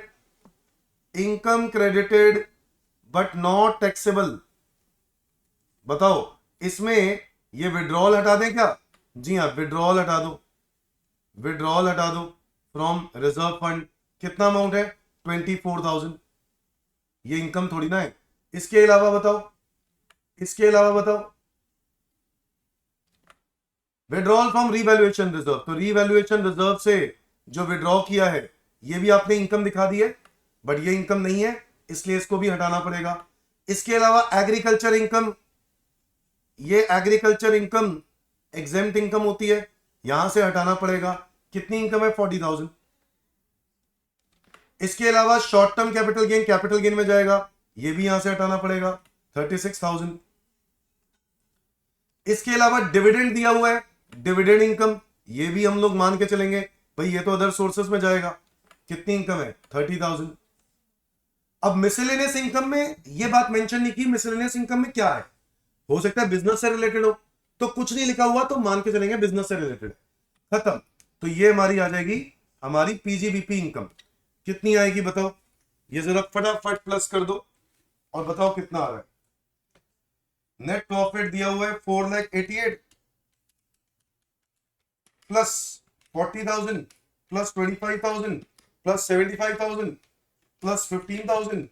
income credited but not taxable. बताओ इसमें ये विड्रॉल हटा दें क्या, जी हाँ विड्रॉल हटा दो, विड्रॉल हटा दो फ्रॉम रिजर्व फंड। कितना अमाउंट है, 24,000, ये इनकम थोड़ी ना है। इसके अलावा बताओ, इसके अलावा बताओ, विड्रॉल फ्रॉम रीवैल्यूएशन रिजर्व, तो रीवैल्यूएशन रिजर्व से जो विड्रॉ किया है ये भी आपने इनकम दिखा दी है, बट ये इनकम नहीं है, इसलिए इसको भी हटाना पड़ेगा। इसके अलावा एग्रीकल्चर इनकम, ये एग्रीकल्चर इनकम एग्जेम्प्ट इनकम होती है, यहां से हटाना पड़ेगा। कितनी इनकम है, 40,000। इसके अलावा short term capital gain, capital gain में जाएगा, ये भी यहां से हटाना पड़ेगा, 36,000। इसके अलावा डिविडेंड दिया हुआ है, डिविडेंड इनकम, ये भी हम लोग मान के चलेंगे भाई ये तो अदर सोर्सेस में जाएगा। कितनी इनकम है, 30,000। अब मिसलेनियस इनकम में ये बात मेंशन नहीं की, मिसलेनियस इनकम में क्या है, हो सकता है बिजनेस से रिलेटेड हो, तो कुछ नहीं लिखा हुआ तो मान के चलेंगे बिजनेस से रिलेटेड, खत्म। तो ये हमारी आ जाएगी, हमारी पीजीबीपी इनकम। कितनी आएगी बताओ, ये जरा फटाफट प्लस कर दो और बताओ कितना आ रहा है। नेट प्रॉफिट दिया हुआ है 4,88,000 plus 40,000 plus 25,000 plus 75,000 plus 15,000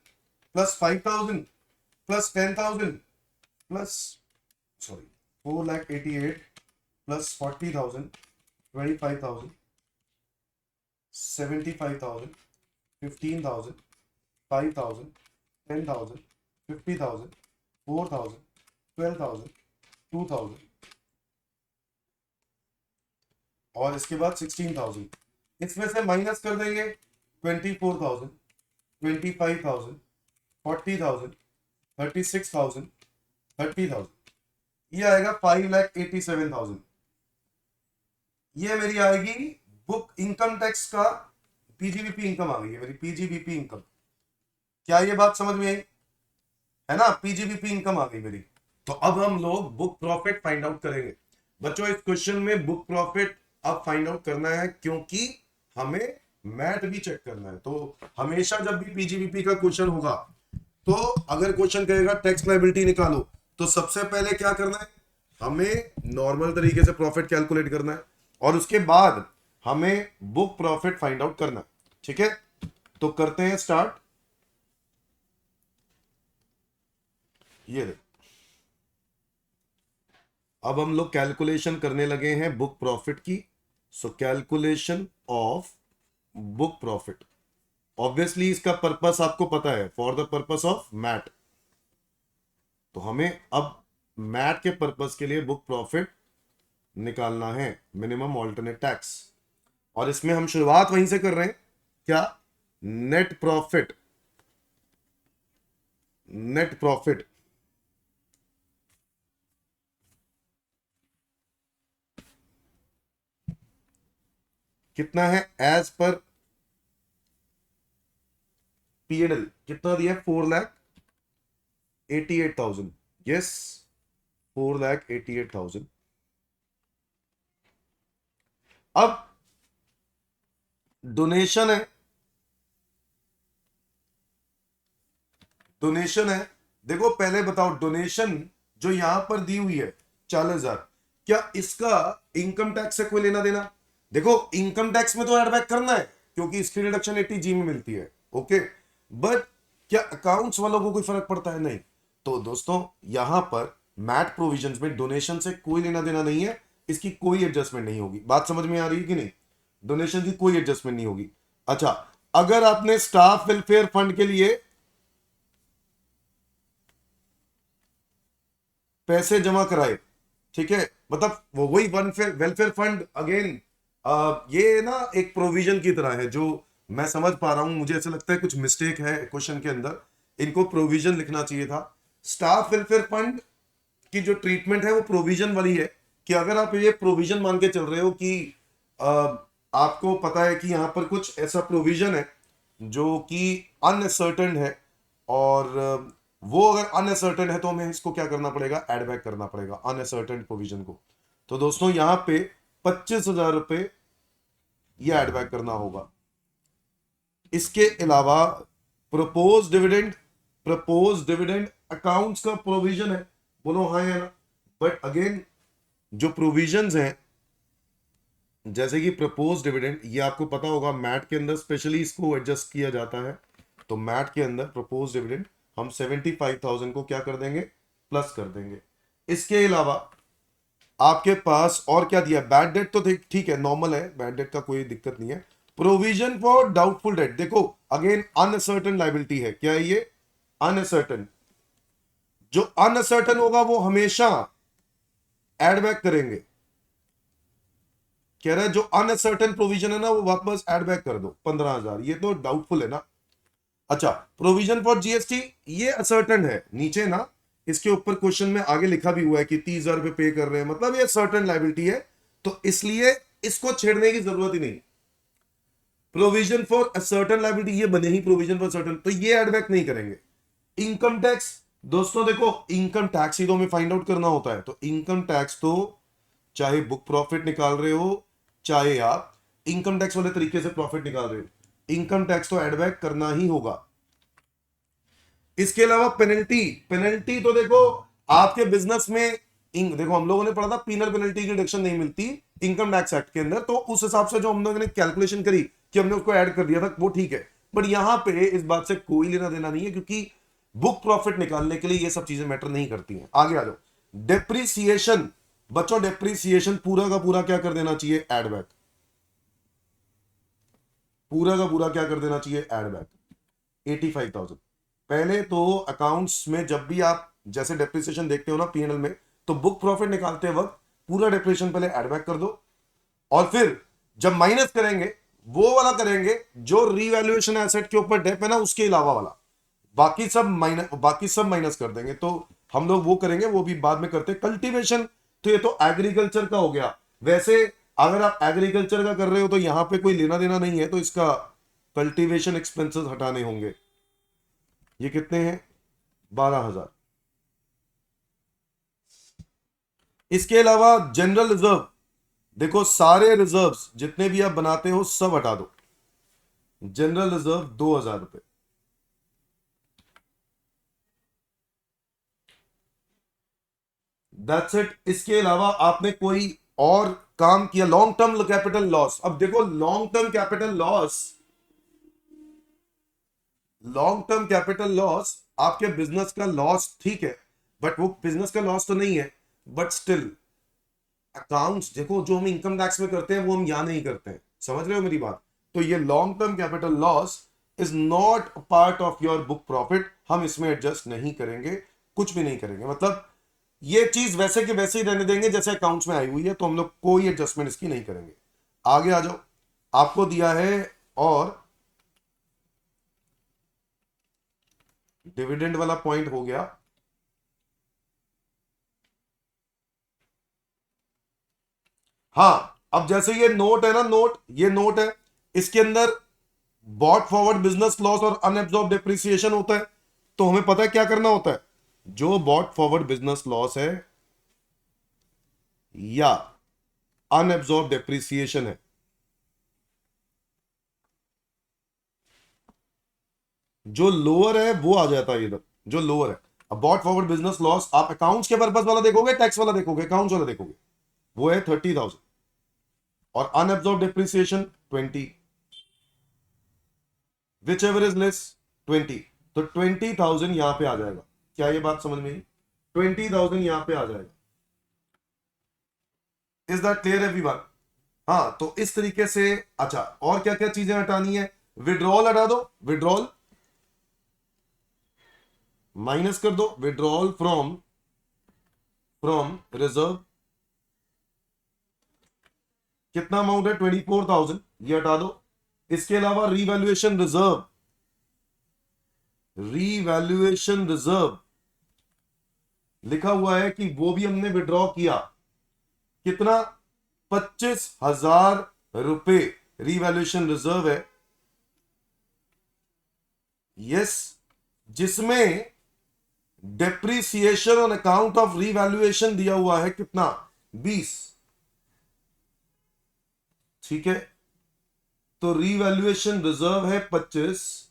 plus 5,000 plus 10,000 plus 4,88,000 plus 40,000 25,000 75,000 15,000 5,000 10,000 50,000, 4,000, 12,000, 2,000 और इसके बाद 16,000। इसमें से माइनस कर देंगे 24,000, 25,000, 40,000, 36,000, 30,000। ये आएगा 5,87,000। ये मेरी आएगी बुक इनकम टैक्स का पीजीबीपी इनकम आ गई है मेरी, पीजीबीपी इनकम। क्या ये बात समझ में आई? है ना, पीजीबीपी इनकम आ गई मेरी। तो अब हम लोग बुक प्रॉफिट फाइंड आउट करेंगे। बच्चों इस क्वेश्चन में बुक प्रॉफिट अब फाइंड आउट करना है, क्योंकि हमें मैट भी चेक करना है। तो हमेशा जब भी पीजीबीपी का क्वेश्चन होगा, तो अगर क्वेश्चन कहेगा टैक्स लायबिलिटी निकालो, तो सबसे पहले क्या करना है, हमें नॉर्मल तरीके से प्रॉफिट कैलकुलेट करना है और उसके बाद हमें बुक प्रॉफिट फाइंड आउट करना है। ठीक है, तो करते हैं स्टार्ट। ये देखो, अब हम लोग कैलकुलेशन करने लगे हैं बुक प्रॉफिट की। So calculation of book profit, obviously इसका पर्पस आपको पता है, for the purpose of MAT. तो हमें अब मैट के पर्पस के लिए बुक प्रॉफिट निकालना है, मिनिमम ऑल्टरनेट टैक्स। और इसमें हम शुरुआत वहीं से कर रहे हैं, क्या, नेट प्रॉफिट। नेट प्रॉफिट कितना है एज पर पीएनएल, कितना दिया, 4,88,000। यस, 4,88,000। अब डोनेशन है, डोनेशन है। देखो पहले बताओ, डोनेशन जो यहां पर दी हुई है 40,000, क्या इसका इनकम टैक्स से कोई लेना देना? देखो इनकम टैक्स में तो ऐड बैक करना है, क्योंकि इसकी रिडक्शन 80G में मिलती है। ओके, बट क्या अकाउंट्स वालों को कोई फर्क पड़ता है? नहीं। तो दोस्तों यहां पर मैट प्रोविजंस में डोनेशन से कोई लेना देना नहीं है, इसकी कोई एडजस्टमेंट नहीं होगी। बात समझ में आ रही है कि नहीं? डोनेशन की कोई एडजस्टमेंट नहीं होगी। अच्छा, अगर आपने स्टाफ वेलफेयर फंड के लिए पैसे जमा कराए, ठीक है, मतलब वो वही वेलफेयर फंड अगेन, ये ना एक प्रोविजन की तरह है, जो मैं समझ पा रहा हूं, मुझे ऐसा लगता है कुछ मिस्टेक है क्वेश्चन के अंदर, इनको प्रोविजन लिखना चाहिए था। स्टाफ वेलफेयर फंड की जो ट्रीटमेंट है वो प्रोविजन वाली है, कि अगर आप ये प्रोविजन मान के चल रहे हो कि आपको पता है कि यहां पर कुछ ऐसा प्रोविजन है जो कि अनसर्टेन है, और वो अगर अनसर्टेन है तो हमें इसको क्या करना पड़ेगा, एड बैक करना पड़ेगा अनसर्टेन प्रोविजन को। तो दोस्तों यहां पे 25,000 रुपए ये एड बैक करना होगा। इसके अलावा प्रपोज डिविडेंड अकाउंट्स का प्रोविजन है, बोलो हाँ या ना। बट अगेन जो प्रोविजंस हैं, जैसे कि प्रपोज डिविडेंड, ये आपको पता होगा मैट के अंदर स्पेशली इसको एडजस्ट किया जाता है। तो मैट के अंदर प्रपोज डिविडेंड हम 75,000 को क्या कर देंगे, प्लस कर देंगे। इसके अलावा आपके पास और क्या दिया, बैड डेट तो ठीक है, नॉर्मल है, बैड डेट का कोई दिक्कत नहीं है। प्रोविजन फॉर डाउटफुल डेट, देखो अगेन अनसर्टन लाइबिलिटी है, क्या है ये, अनसर्टन। जो अनसर्टन होगा वो हमेशा एड बैक करेंगे। कह रहा है जो अनसर्टन प्रोविजन है ना वो वापस एड बैक कर दो 15,000, ये तो डाउटफुल है ना। अच्छा, प्रोविजन फॉर जीएसटी ये असर्टन है, नीचे ना इसके ऊपर क्वेश्चन में आगे लिखा भी हुआ है कि 30,000 रुपए पे कर रहे हैं, मतलब ये सर्टन लाइबिलिटी है, तो इसलिए इसको छेड़ने की जरूरत ही नहीं। प्रोविजन फॉर सर्टन लाइबिलिटी ये बने ही प्रोविजन फॉर सर्टन, तो ये एड बैक नहीं करेंगे। इनकम टैक्स, दोस्तों देखो इनकम टैक्स ही तो हमें फाइंड आउट करना होता है, तो इनकम टैक्स तो चाहे बुक प्रॉफिट निकाल रहे हो, चाहे आप इनकम टैक्स वाले तरीके से प्रॉफिट निकाल रहे हो, इनकम टैक्स तो एड बैक करना ही होगा। इसके अलावा पेनल्टी, पेनल्टी तो देखो आपके बिजनेस में देखो हम लोगों ने पढ़ा था पीनल पेनल्टी की डिडक्शन नहीं मिलती इनकम टैक्स एक्ट के अंदर, तो उस हिसाब से जो हम लोगों ने कैलकुलेशन करी कि हमने उसको ऐड कर दिया था वो ठीक है। बट यहां पे इस बात से कोई लेना देना नहीं है, क्योंकि बुक प्रॉफिट निकालने के लिए ये सब चीजें मैटर नहीं करती हैं। आगे आ जाओ, डेप्रीसिएशन, बच्चों डेप्रीसिएशन पूरा का पूरा क्या कर देना चाहिए, एड बैक। पूरा का पूरा क्या कर देना चाहिए, एड बैक 85,000। पहले तो अकाउंट्स में जब भी आप जैसे डेप्रिसिएशन देखते हो ना पीएनएल में, तो बुक प्रॉफिट निकालते वक्त पूरा डेप्रिसिएशन पहले ऐड बैक कर दो, और फिर जब माइनस करेंगे वो वाला करेंगे जो रीवैल्यूएशन एसेट के ऊपर डेप है ना, उसके अलावा वाला, बाकी सब माइनस कर देंगे। तो हम लोग वो करेंगे, वो भी बाद में करते हैं। कल्टीवेशन, तो ये तो एग्रीकल्चर का हो गया। वैसे अगर आप एग्रीकल्चर का कर रहे हो तो यहां पे कोई लेना देना नहीं है, तो इसका कल्टीवेशन एक्सपेंसेस हटाने होंगे। ये कितने हैं? 12,000। इसके अलावा जनरल रिजर्व, देखो सारे रिजर्व्स जितने भी आप बनाते हो सब हटा दो। जनरल रिजर्व 2,000 रुपए। That's it. इसके अलावा आपने कोई और काम किया? Long term capital loss. अब देखो लॉन्ग टर्म कैपिटल लॉस, आपके बिजनेस का लॉस ठीक है, बट वो बिजनेस का लॉस तो नहीं है, बट स्टिल अकाउंट्स देखो, जो हम इनकम टैक्स में करते हैं वो हम यहां नहीं करते हैं। समझ रहे हो मेरी बात? तो ये long term capital loss is not part of your book profit. हम इसमें एडजस्ट नहीं करेंगे, कुछ भी नहीं करेंगे। मतलब ये चीज वैसे के वैसे ही रहने देंगे जैसे अकाउंट्स में आई हुई है, तो हम लोग कोई एडजस्टमेंट इसकी नहीं करेंगे। आगे आ जाओ। आपको दिया है और डिविडेंड वाला पॉइंट हो गया। हाँ, अब जैसे ये नोट है ना, ये नोट है, इसके अंदर बॉट फॉरवर्ड बिजनेस लॉस और अनएब्सॉर्ब डेप्रिसिएशन होता है। तो हमें पता है क्या करना होता है। जो बॉट फॉरवर्ड बिजनेस लॉस है या अनएब्सॉर्ब डेप्रिसिएशन है, जो लोअर है वो आ जाता है इधर, जो लोअर है। अब बॉट फॉरवर्ड बिजनेस लॉस आप अकाउंट्स के पर्पस वाला देखोगे, टैक्स वाला देखोगे, अकाउंट्स वाला देखोगे, वो है 30,000। और unabsorbed depreciation 20, whichever is less 20। तो 20,000 यहां पे आ जाएगा। क्या ये बात समझ में आई? 20,000 यहां पे आ जाएगा। Is that clear everyone? हाँ, तो इस तरीके से। अच्छा, और क्या क्या चीजें हटानी है? विड्रॉल हटा दो। विड्रॉल माइनस कर दो। विड्रॉल फ्रॉम रिजर्व, कितना अमाउंट है? 24,000, ये हटा दो। इसके अलावा रीवैल्यूएशन रिजर्व लिखा हुआ है कि वो भी हमने विड्रॉ किया। कितना? 25,000 रुपए रीवैल्यूएशन रिजर्व है। यस, जिसमें depreciation on account of revaluation दिया हुआ है कितना? 20। ठीक है, तो रीवैल्यूएशन रिजर्व है 25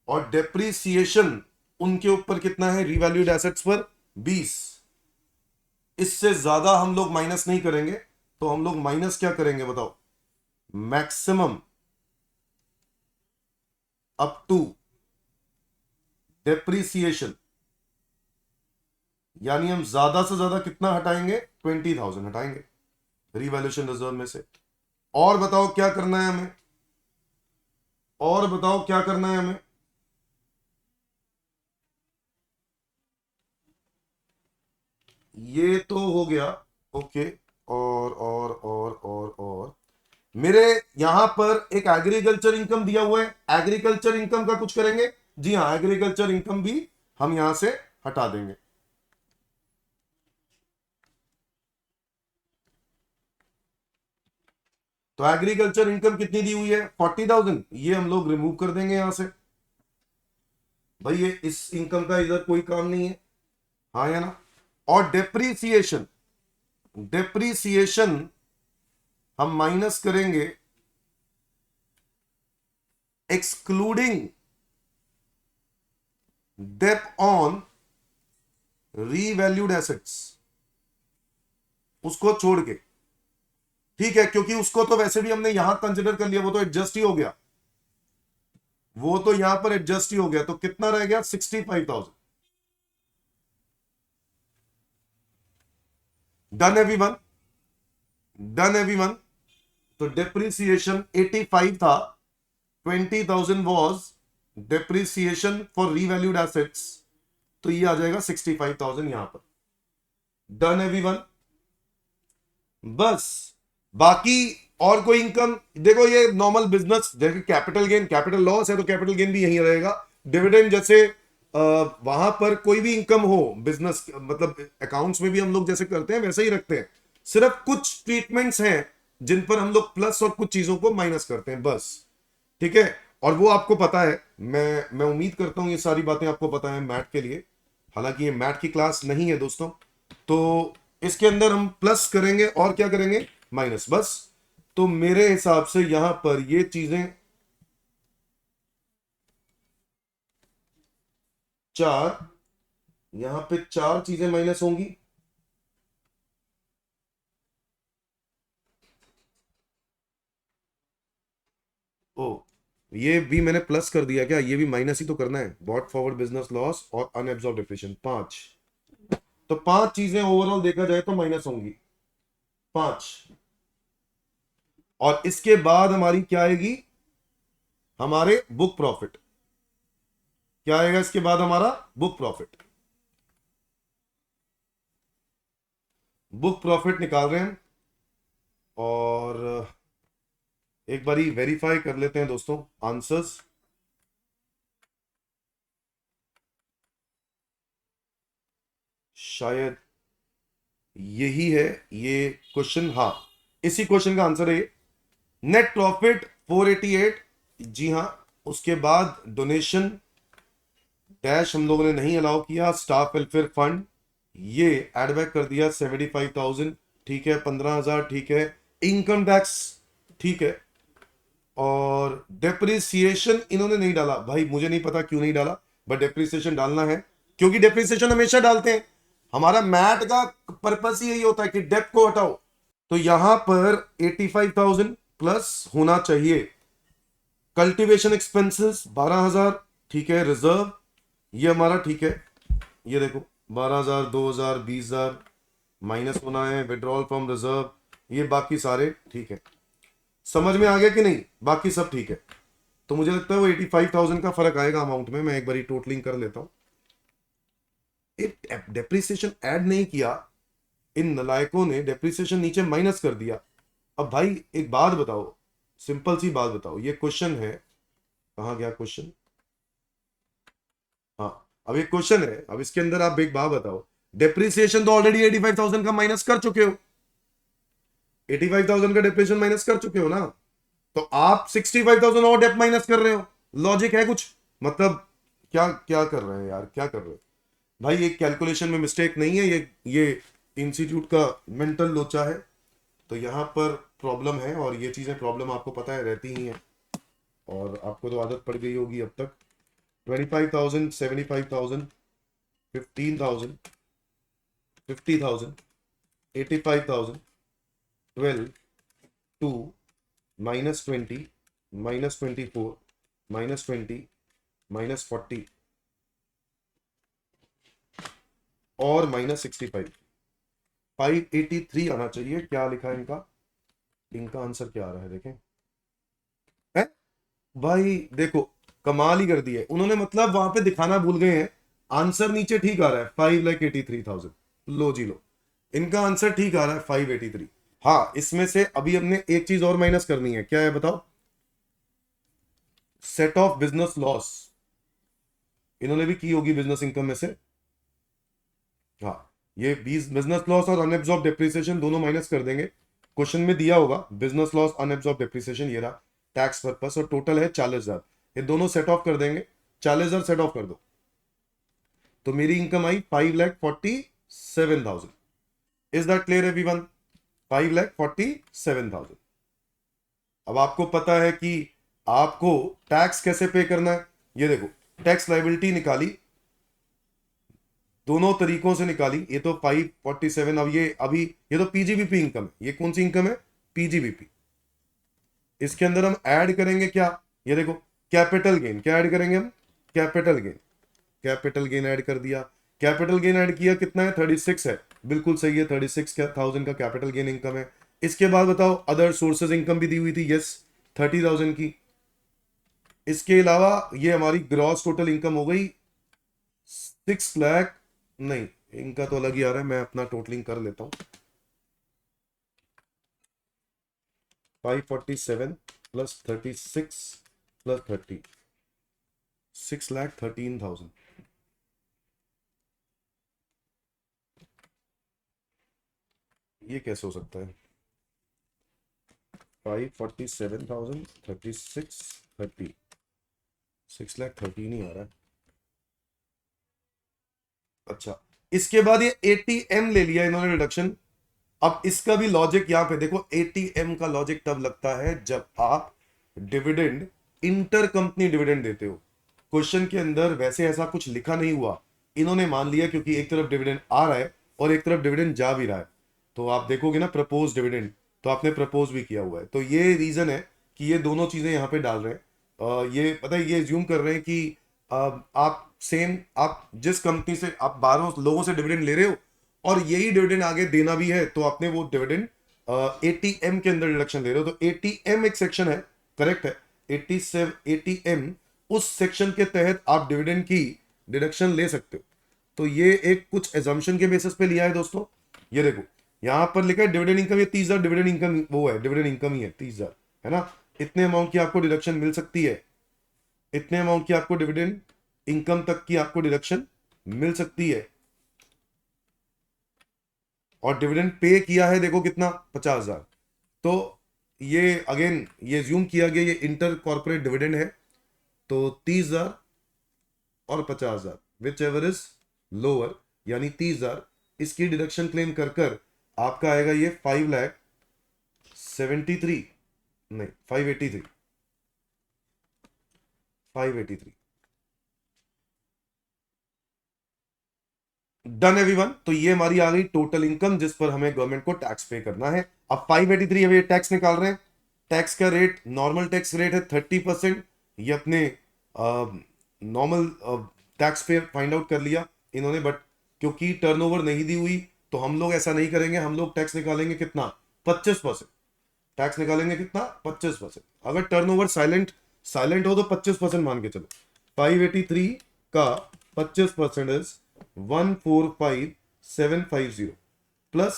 और डेप्रीसिएशन उनके ऊपर कितना है रीवैल्यूड एसेट्स पर? 20। इससे ज्यादा हम लोग माइनस नहीं करेंगे। तो हम लोग माइनस क्या करेंगे बताओ? मैक्सिमम अप टू डेप्रीसिएशन, यानी हम ज्यादा से ज्यादा कितना हटाएंगे? 20,000 हटाएंगे रीवैल्यूएशन रिजर्व में से। और बताओ क्या करना है हमें? और बताओ क्या करना है हमें? ये तो हो गया। ओके। और मेरे यहां पर एक एग्रीकल्चर इनकम दिया हुआ है। एग्रीकल्चर इनकम का कुछ करेंगे? जी हाँ, एग्रीकल्चर इनकम भी हम यहां से हटा देंगे। तो एग्रीकल्चर इनकम कितनी दी हुई है? 40,000। ये हम लोग रिमूव कर देंगे यहां से। भाई ये इस इनकम का इधर कोई काम नहीं है, हाँ या ना? और डेप्रीसिएशन, हम माइनस करेंगे excluding dep on revalued assets, उसको छोड़ के। ठीक है, क्योंकि उसको तो वैसे भी हमने यहां कंसिडर कर लिया, वो तो एडजस्ट ही हो गया, वो तो यहां पर एडजस्ट ही हो गया। तो कितना रह गया? 65,000। Done everyone? Done everyone? तो डेप्रिसिएशन 85 था, 20,000 was depreciation for revalued assets, तो ये आ जाएगा 65,000 यहां पर। Done everyone. बस बाकी और कोई इनकम देखो, ये नॉर्मल बिजनेस जैसे कैपिटल गेन, कैपिटल लॉस है तो कैपिटल गेन भी यही रहेगा। डिविडेंड जैसे वहां पर कोई भी इनकम हो बिजनेस, मतलब अकाउंट्स में भी हम लोग जैसे करते हैं वैसे ही रखते हैं, सिर्फ कुछ ट्रीटमेंट्स हैं जिन पर हम लोग प्लस और कुछ चीजों को माइनस करते हैं बस। ठीक है, और वो आपको पता है, मैं उम्मीद करता हूं ये सारी बातें आपको पता है मैथ के लिए। हालांकि ये मैथ की क्लास नहीं है दोस्तों, तो इसके अंदर हम प्लस करेंगे और क्या करेंगे, माइनस बस। तो मेरे हिसाब से यहां पर ये चीजें चार, यहां पे चार चीजें माइनस होंगी। ओ, ये भी मैंने प्लस कर दिया क्या, ये भी माइनस ही तो करना है। बॉट फॉरवर्ड बिजनेस लॉस और अनएब्सॉर्ब डिप्रेशन, पांच। तो पांच चीजें ओवरऑल देखा जाए तो माइनस होंगी, पांच। और इसके बाद हमारी क्या आएगी, हमारे बुक प्रॉफिट। क्या आएगा इसके बाद हमारा, बुक प्रॉफिट। बुक प्रॉफिट निकाल रहे हैं और एक बारी वेरीफाई कर लेते हैं दोस्तों आंसर्स। शायद यही है ये क्वेश्चन, हाँ इसी क्वेश्चन का आंसर है ये। नेट प्रॉफिट 488, जी हाँ। उसके बाद डोनेशन डैश हम लोगों ने नहीं अलाउ किया, स्टाफ वेलफेयर फंड ये एड बैक कर दिया 75,000, ठीक है 15,000, ठीक है। इनकम टैक्स, ठीक है। और डेप्रिसिएशन इन्होंने नहीं डाला भाई, मुझे नहीं पता क्यों नहीं डाला, बट डेप्रिसिएशन डालना है क्योंकि डेप्रिसिएशन हमेशा डालते हैं। हमारा मैट का पर्पस ही यही होता है कि डेप को हटाओ। तो यहां पर 85,000 प्लस होना चाहिए। कल्टीवेशन एक्सपेंसेस 12,000, ठीक है। रिजर्व ये हमारा, ठीक है, ये देखो 12,000, 2,000, 20,000 माइनस होना है। विड्रॉल फ्रॉम रिजर्व, ये बाकी सारे ठीक है। समझ में आ गया कि नहीं, बाकी सब ठीक है। तो मुझे लगता है वो 85,000 का फर्क आएगा अमाउंट में। मैं एक बार टोटलिंग कर लेता हूं। डेप्रिसिएशन ऐड नहीं किया, इन नलायकों ने डेप्रिसिएशन नीचे माइनस कर दिया। अब भाई एक बात बताओ, सिंपल सी बात बताओ, ये क्वेश्चन है, कहां गया क्वेश्चन, हाँ अब एक क्वेश्चन है, अब इसके अंदर आप एक बात बताओ, डेप्रिसिएशन तो ऑलरेडी 85,000 का माइनस कर चुके हो, 85,000 का डेप्रिसिएशन माइनस कर चुके हो ना, तो आप 65,000 और डेप माइनस कर रहे हो। लॉजिक है कुछ, मतलब क्या क्या कर रहे हैं यार, क्या कर रहे हो भाई। एक कैलकुलेशन में मिस्टेक नहीं है, ये इंस्टीट्यूट का मेंटल लोचा है। तो यहाँ पर प्रॉब्लम है, और ये चीजें प्रॉब्लम आपको पता है रहती ही हैं, और आपको तो आदत पड़ गई होगी अब तक। 25,000, 75,000, 15,000, 50,000, 85,000, 12, 2, -20, -24, -20, -40 और -65, 583 आना चाहिए। क्या लिखा है इनका, इनका आंसर क्या आ रहा है देखें। है भाई देखो, कमाल ही कर दिया है उन्होंने, मतलब वहां पे दिखाना भूल गए हैं। आंसर नीचे ठीक आ रहा है 5,83,000, लो जी लो, इनका आंसर ठीक आ रहा है 583। हाँ इसमें से अभी हमने एक चीज और माइनस करनी है, क्या है बताओ, सेट ऑफ बिजनेस लॉस। इन्होंने भी की होगी बिजनेस इनकम में से, हाँ ये 20 बिजनेस लॉस और अनएब्सॉर्ब डेप्रिसिएशन दोनों माइनस कर देंगे। क्वेश्चन में दिया होगा बिजनेस लॉस अनएब्सॉर्ब डेप्रिसिएशन, ये रहा टैक्स पर्पस, और टोटल है 40,000। ये दोनों सेट ऑफ कर देंगे, 40,000 सेट ऑफ कर दो, तो मेरी income I 5,47,000। Is that clear everyone, 5,47,000। अब आपको पता है कि आपको टैक्स कैसे पे करना है। ये देखो, टैक्स लाइबिलिटी निकाली, दोनों तरीकों से निकाली। ये तो 547, अब ये अभी ये तो पीजीबीपी इनकम है। ये कौन सी इनकम है, पीजीबीपी। इसके अंदर हम ऐड करेंगे क्या, ये देखो कैपिटल गेन, क्या ऐड करेंगे हम, capital gain. Capital gain add कर दिया, कैपिटल गेन ऐड किया, कितना है 36 है, बिल्कुल सही है 36,000 का कैपिटल गेन इनकम है। इसके बाद बताओ, अदर सोर्सेज इनकम भी दी हुई थी, यस 30,000 की। इसके अलावा ये हमारी ग्रॉस टोटल इनकम हो गई 6 लाख, नहीं इनका तो अलग ही आ रहा है, मैं अपना टोटलिंग कर लेता हूं। 547 प्लस 36 प्लस 30, 6,13,000। ये कैसे हो सकता है? 547,000 36 30, 6,13,000 ही आ रहा है। अच्छा, इसके बाद ये एटीएम ले लिया इन्होंने रिडक्शन। अब इसका भी लॉजिक यहां पे देखो, एटीएम का लॉजिक तब लगता है जब आप डिविडेंड, इंटर कंपनी डिविडेंड देते हो। क्वेश्चन के अंदर वैसे ऐसा कुछ लिखा नहीं हुआ, इन्होंने मान लिया क्योंकि एक तरफ डिविडेंड आ रहा है और एक तरफ डिविडेंड जा भी रहा है। तो आप देखोगे ना प्रपोज डिविडेंड, तो आपने प्रपोज भी किया हुआ है, तो ये रीजन है कि ये दोनों चीजें यहां पे डाल रहे हैं। ये पता है, ये ज्यूम कर रहे हैं कि आप सेम, आप जिस कंपनी से आप 12 लोगों से डिविडेंड ले रहे हो और यही डिविडेंड आगे देना भी है, तो आपने वो डिविडेंड एटीएम के अंदर डिडक्शन ले रहे हो। तो एटीएम एक सेक्शन है, करेक्ट है, 87 एटीएम, उस सेक्शन के तहत आप डिविडेंड की डिडक्शन ले सकते हो। तो ये एक कुछ एजम्पशन के बेसिस पे लिया है दोस्तों। ये देखो यहां पर लिखा है डिविडेंड इनकम, ये 30,000 डिविडेंड इनकम वो है, डिविडेंड इनकम ही है 30,000, है ना। इतने अमाउंट की आपको डिडक्शन मिल सकती है, इतने अमाउंट की आपको डिविडेंड इनकम तक की आपको डिडक्शन मिल सकती है। और डिविडेंड पे किया है देखो कितना, 50,000। तो ये अगेन ये ज्यूम किया गया, ये इंटर कॉर्पोरेट डिविडेंड है, तो 30,000 और 50,000 विच एवर इज लोअर, यानी 30,000, इसकी डिडक्शन क्लेम कर कर आपका आएगा ये 5,73,000, नहीं 583, 583। Done everyone. तो ये हमारी आ गई टोटल इनकम जिस पर हमें गवर्नमेंट को टैक्स पे करना है। अब 583 अभी टैक्स निकाल रहे हैं। टैक्स का रेट, नॉर्मल टैक्स रेट है 30%। ये अपने नॉर्मल टैक्स पे फाइंड आउट कर लिया इन्होंने, बट क्योंकि टर्नओवर नहीं दी हुई तो हम लोग ऐसा नहीं करेंगे, हम लोग टैक्स निकालेंगे कितना, 25%। टैक्स निकालेंगे कितना, 25%। अगर टर्नओवर साइलेंट साइलेंट हो तो 25% मान के चलो। 583 का 25% इज 145,750 प्लस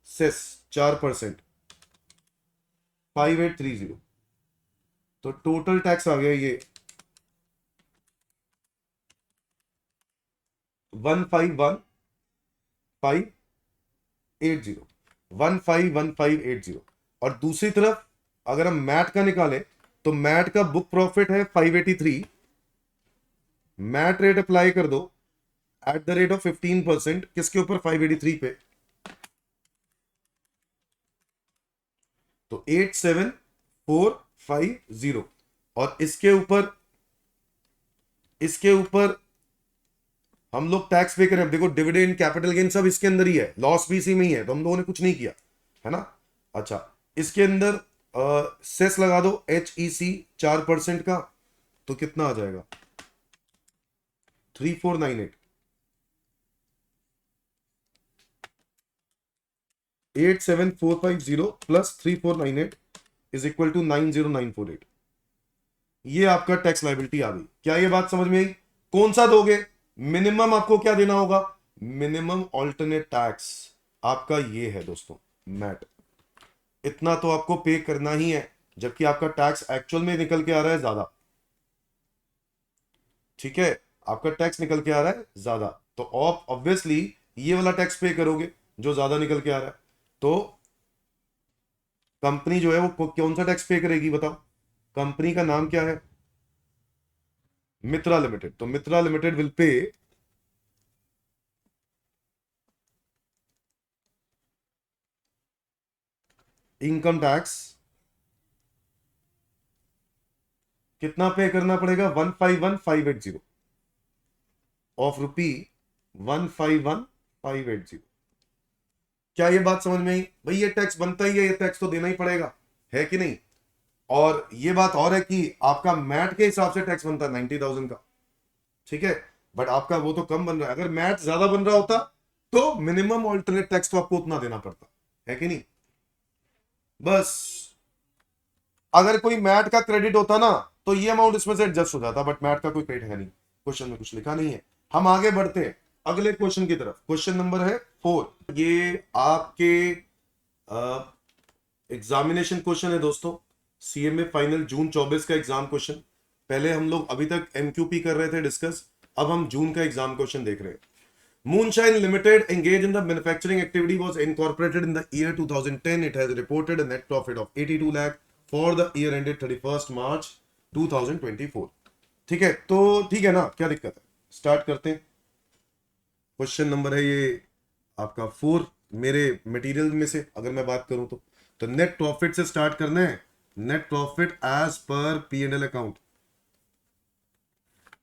सेस 4%, 5,830। तो टोटल टैक्स आ गया ये 151,580, 151,580। और दूसरी तरफ अगर हम मैट का निकालें तो मैट का बुक प्रॉफिट है 583, मैट रेट अप्लाई कर दो एट द रेट ऑफ 15%, किसके ऊपर, 583 पे, तो 87,450। और इसके ऊपर हम लोग टैक्स पे करें। देखो डिविडेंड, कैपिटल गेन सब इसके अंदर ही है, लॉस भी इसी में ही है, तो हम लोगों ने कुछ नहीं किया, है ना। अच्छा, इसके अंदर सेस लगा दो HEC 4% का, तो कितना आ जाएगा, 3498, 87,450 प्लस 3498 इज इक्वल टू 90948। ये आपका टैक्स लाइबिलिटी आ गई। क्या ये बात समझ में आई? कौन सा दोगे, मिनिमम आपको क्या देना होगा, मिनिमम ऑल्टरनेट टैक्स आपका ये है दोस्तों, मैट। इतना तो आपको पे करना ही है, जबकि आपका टैक्स एक्चुअल में निकल के आ रहा है ज्यादा। ठीक है, आपका टैक्स निकल के आ रहा है ज्यादा, तो ऑब्वियसली ये वाला टैक्स पे करोगे जो ज्यादा निकल के आ रहा है। तो कंपनी जो है वो कौन सा टैक्स पे करेगी बताओ? कंपनी का नाम क्या है, मित्रा लिमिटेड। तो Mitra limited will pay income tax, कितना पे करना पड़ेगा, 151,580 ऑफ रुपी 151,580। क्या ये बात समझ में आई? भाई ये टैक्स बनता ही है, ये टैक्स तो देना ही पड़ेगा, है कि नहीं। और ये बात और है कि आपका मैट के हिसाब से टैक्स बनता है 90,000 का, ठीक है, बट आपका वो तो कम बन रहा है। अगर मैट ज्यादा बन रहा होता तो मिनिमम ऑल्टरनेट टैक्स तो आपको उतना देना पड़ता, है कि नहीं। बस अगर कोई मैट का क्रेडिट होता ना तो ये अमाउंट इसमें से एडजस्ट हो जाता, बट मैट का कोई क्रेडिट है नहीं, क्वेश्चन में कुछ लिखा नहीं है। हम आगे बढ़ते हैं अगले क्वेश्चन की तरफ। क्वेश्चन नंबर है 4। ये आपके एग्जामिनेशन क्वेश्चन है दोस्तों, सीएमए फाइनल जून 24 का एग्जाम क्वेश्चन। पहले हम लोग अभी तक एमक्यूपी कर रहे थे डिस्कस, अब हम जून का एग्जाम क्वेश्चन देख रहे हैं। Moonshine Limited engaged in the manufacturing activity was incorporated in the year 2010. It has reported a net profit of 82 lakh for the year ended 31st March 2024. ठीक है, तो ठीक है ना, क्या दिक्कत है, स्टार्ट करते हैं। क्वेश्चन नंबर है ये आपका 4 मेरे मटेरियल में से अगर मैं बात करूं तो नेट प्रॉफिट से स्टार्ट करना है। Net profit as per P and L account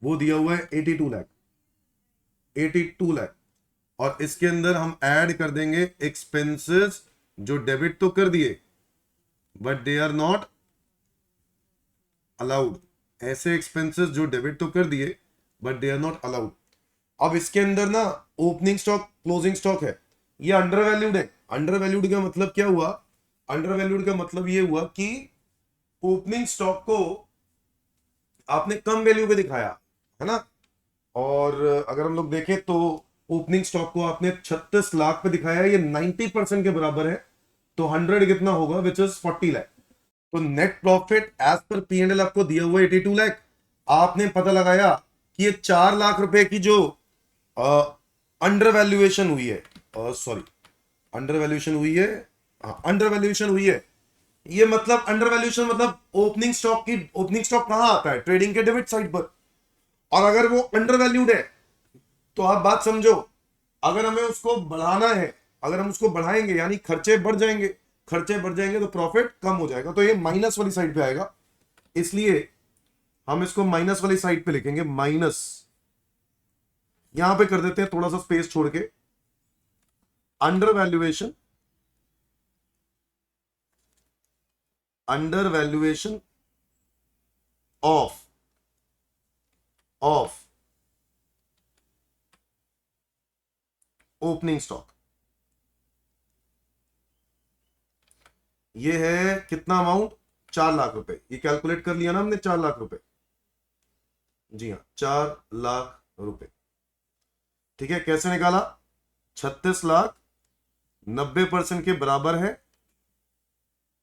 वो दिया हुआ है 82 लाख, 82 लाख, और इसके अंदर हम ऐड कर देंगे एक्सपेंसेस जो डेबिट तो कर दिए but they are not allowed. ऐसे एक्सपेंसेस जो डेबिट तो कर दिए but they are not allowed. अब इसके अंदर ना ओपनिंग स्टॉक क्लोजिंग स्टॉक है, ये अंडर वैल्यूड है। अंडर वैल्यूड का मतलब क्या हुआ, अंडर वैल्यूड का मतलब ये हुआ कि ओपनिंग स्टॉक को आपने कम वैल्यू पे दिखाया है ना, और अगर हम लोग देखें तो ओपनिंग स्टॉक को आपने 36 लाख पे दिखाया, ये 90% के बराबर है, तो 100 कितना होगा, विच इज 40 लाख। तो net profit as per P and L आपको दिया हुआ 82 लाख, आपने पता लगाया कि ये 4 लाख रुपए की जो अंडर वैल्यूएशन हुई है, सॉरी अंडर वैल्यूएशन हुई है, अंडर वैल्यूएशन हुई है, ये मतलब अंडर वैल्यूएशन मतलब ओपनिंग स्टॉक की, ओपनिंग स्टॉक कहां आता है, ट्रेडिंग के डेबिट साइड पर, और अगर वो अंडर वैल्यूड है तो आप बात समझो, अगर हमें उसको बढ़ाना है, अगर हम उसको बढ़ाएंगे यानी खर्चे बढ़ जाएंगे, खर्चे बढ़ जाएंगे तो प्रॉफिट कम हो जाएगा, तो ये माइनस वाली साइड पे आएगा, इसलिए हम इसको माइनस वाली साइड पे लिखेंगे, माइनस। यहां पे कर देते हैं थोड़ा सा स्पेस छोड़ के, under valuation, under valuation of opening stock. ये है कितना अमाउंट, 4 लाख रुपए, ये कैलकुलेट कर लिया ना हमने, 4 लाख रुपए, जी हाँ 4 लाख रुपए। ठीक है, कैसे निकाला, 36 लाख 90% के बराबर है,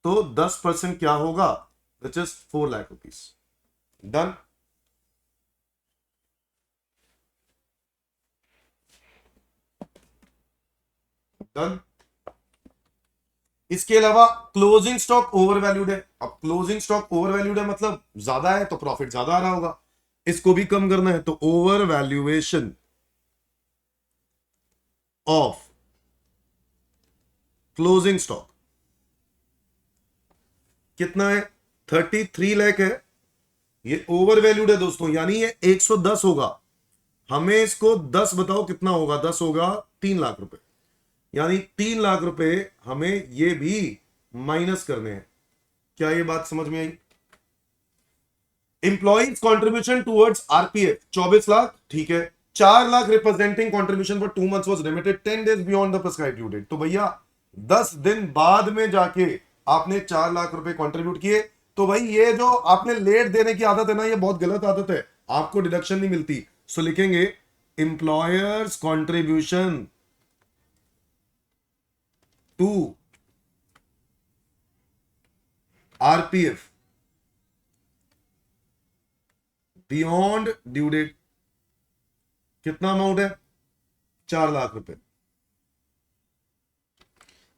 तो 10% क्या होगा, which is 4 lakh rupees. Done. Done. इसके अलावा क्लोजिंग स्टॉक ओवर वैल्यूड है। अब क्लोजिंग स्टॉक ओवर वैल्यूड है मतलब ज्यादा है तो प्रॉफिट ज्यादा आ रहा होगा, इसको भी कम करना है, तो over valuation of closing stock कितना है, 33 लाख है, ये ओवर वैल्यूड है दोस्तों, यानी ये 110 होगा, हमें इसको 10 बताओ कितना होगा, 10 होगा 3 लाख रुपए, यानी 3 लाख रुपए हमें ये भी माइनस करने हैं। क्या ये बात समझ में आई। Employees contribution towards RPF 24 lakh, ठीक है, 4 lakh representing contribution for 2 months was limited 10 days beyond the prescribed due date. तो भैया 10 दिन बाद में जाके आपने 4 लाख रुपए कॉन्ट्रीब्यूट किए, तो भाई ये जो आपने लेट देने की आदत है ना, ये बहुत गलत आदत है, आपको डिडक्शन नहीं मिलती। सो लिखेंगे employer's contribution to RPF beyond due date कितना अमाउंट है, 4 लाख रुपए।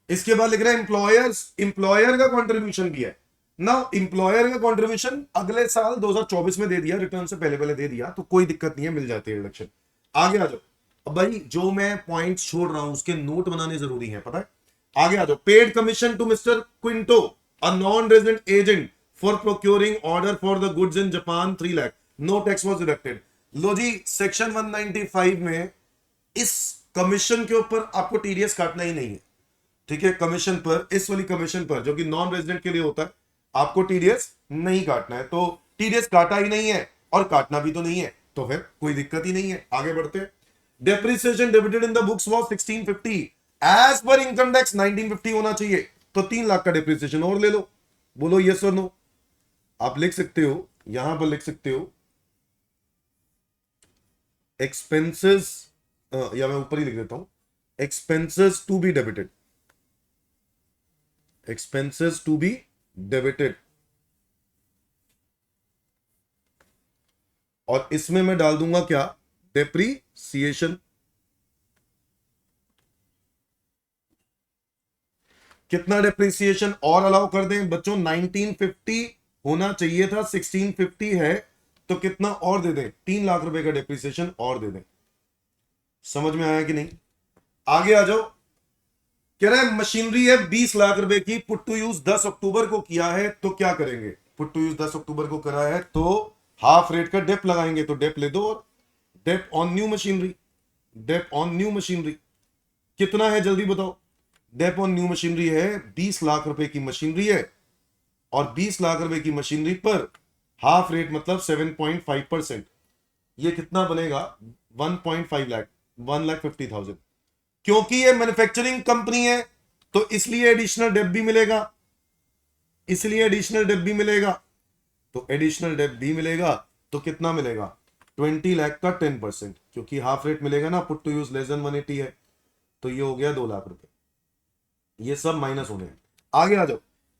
इसके बाद लिख रहे हैं एम्प्लॉयर्स, एम्प्लॉयर का कंट्रीब्यूशन भी है ना, एम्प्लॉयर का कंट्रीब्यूशन अगले साल 2024 में दे दिया, रिटर्न से पहले पहले दे दिया, तो कोई दिक्कत नहीं है, मिल जाती है रिडक्शन। आगे आ जाओ, अब भाई जो मैं पॉइंट्स छोड़ रहा हूं उसके नोट बनाने जरूरी है, पता है। आगे आ जाओ, paid commission to mister Quinto a non resident agent for procuring order for the goods in Japan 3 lakh, no tax was deducted. लो जी, सेक्शन 195 में इस कमीशन के ऊपर आपको टीडीएस काटना ही नहीं है, ठीक है, कमीशन पर, इस वाली कमीशन पर जो कि नॉन रेजिडेंट के लिए होता है, आपको टीडीएस नहीं काटना है, तो टीडीएस काटा ही नहीं है और काटना भी तो नहीं है, तो फिर कोई दिक्कत ही नहीं है। आगे बढ़ते हैं, depreciation debited in the books was 1650, as per income tax 1950 होना चाहिए, तो 3 लाख का डेप्रिसिएशन और ले लो, बोलो यस और नो। आप लिख सकते हो, यहां पर लिख सकते हो एक्सपेंसेस, या मैं ऊपर ही लिख देता हूं, expenses to be debited, expenses to be debited. और इसमें मैं डाल दूंगा क्या, डेप्रीसिएशन। कितना डेप्रीसिएशन और अलाउ कर दें बच्चों, 1950 होना चाहिए था, 1650 है, तो कितना और दे दें, 3 लाख रुपए का डेप्रीसिएशन और दे दें। समझ में आया कि नहीं? आगे आ जाओ। कह रहा है मशीनरी है 20 लाख रुपए की, पुट टू यूज 10 अक्टूबर को किया है, तो क्या करेंगे? पुट टू यूज 10 अक्टूबर को करा है तो हाफ रेट का डेप लगाएंगे, तो डेप ले दो, और dep on new machinery, dep on new machinery कितना है जल्दी बताओ। डेप ऑन न्यू मशीनरी है 20 लाख रुपए की मशीनरी है, और 20 लाख रुपए की मशीनरी पर हाफ रेट मतलब 7.5%, ये कितना बनेगा? 1.5 लाख, 1,50,000। क्योंकि ये मैन्युफैक्चरिंग कंपनी है तो इसलिए एडिशनल डेप भी मिलेगा, इसलिए एडिशनल डेप भी मिलेगा। तो एडिशनल डेप भी मिलेगा तो कितना मिलेगा? 20 लाख का 10%, क्योंकि हाफ रेट मिलेगा ना, put to use less than 180 है, तो ये हो गया 2 लाख रुपए। ये सब माइनस होने हैं। आगे आ जाओ।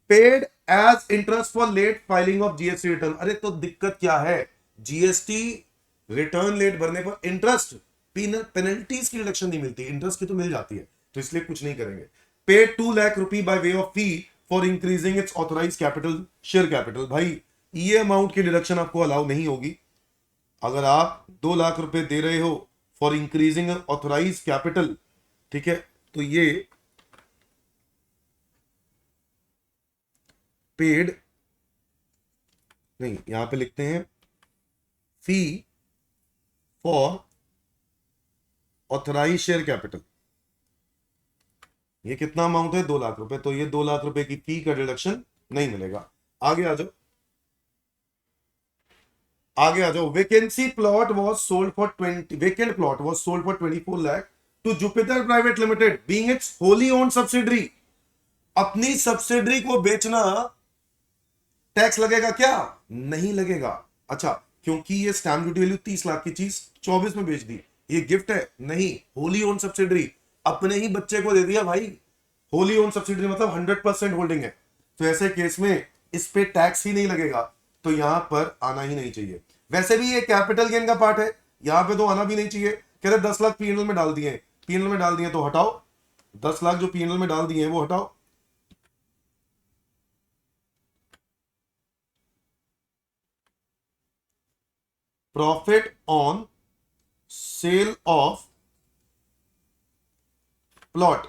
Paid as interest for late filing of GST return. अरे तो दिक्कत क्या है, जीएसटी रिटर्न लेट भरने पर इंटरेस्ट, पेनल्टीज की रिडक्शन नहीं मिलती, इंटरेस्ट की तो मिल जाती है, तो इसलिए कुछ नहीं करेंगे। Paid 2 lakh rupee by way of fee for increasing its authorise capital, share capital. भाई ये अमाउंट की डिडक्शन आपको अलाउ नहीं होगी। अगर आप 2 लाख रुपए दे रहे हो फॉर इंक्रीजिंग ऑथोराइज कैपिटल, ठीक है, तो ये पेड नहीं, यहां पे लिखते हैं fee for authorise share capital. ये कितना अमाउंट है? 2 लाख रुपए, तो ये 2 लाख रुपए की फी का डिडक्शन नहीं मिलेगा। आगे आ जाओ, आगे आ जाओ। Vacancy plot was sold for 20, vacant plot was sold for 24 lakh to Jupiter private limited being its wholly owned subsidiary. अपनी सब्सिडरी को बेचना, टैक्स लगेगा क्या? नहीं लगेगा। अच्छा, क्योंकि ये स्टैम्प ड्यूटी वैल्यू 30 लाख की चीज 24 में बेच दी, ये गिफ्ट है? नहीं, होली ओन सब्सिडरी, अपने ही बच्चे को दे दिया भाई। होली ओन सब्सिडरी मतलब 100% होल्डिंग है, तो ऐसे केस में इस पे टैक्स ही नहीं लगेगा, तो यहां पर आना ही नहीं चाहिए। वैसे भी ये कैपिटल गेन का पार्ट है, यहां पे तो आना भी नहीं चाहिए। कह रहे 10 लाख पीएनएल में डाल दिए, पीएनएल में डाल दिए तो हटाओ, 10 लाख जो पीएनएल में डाल दिए वो हटाओ। Profit on sale of plot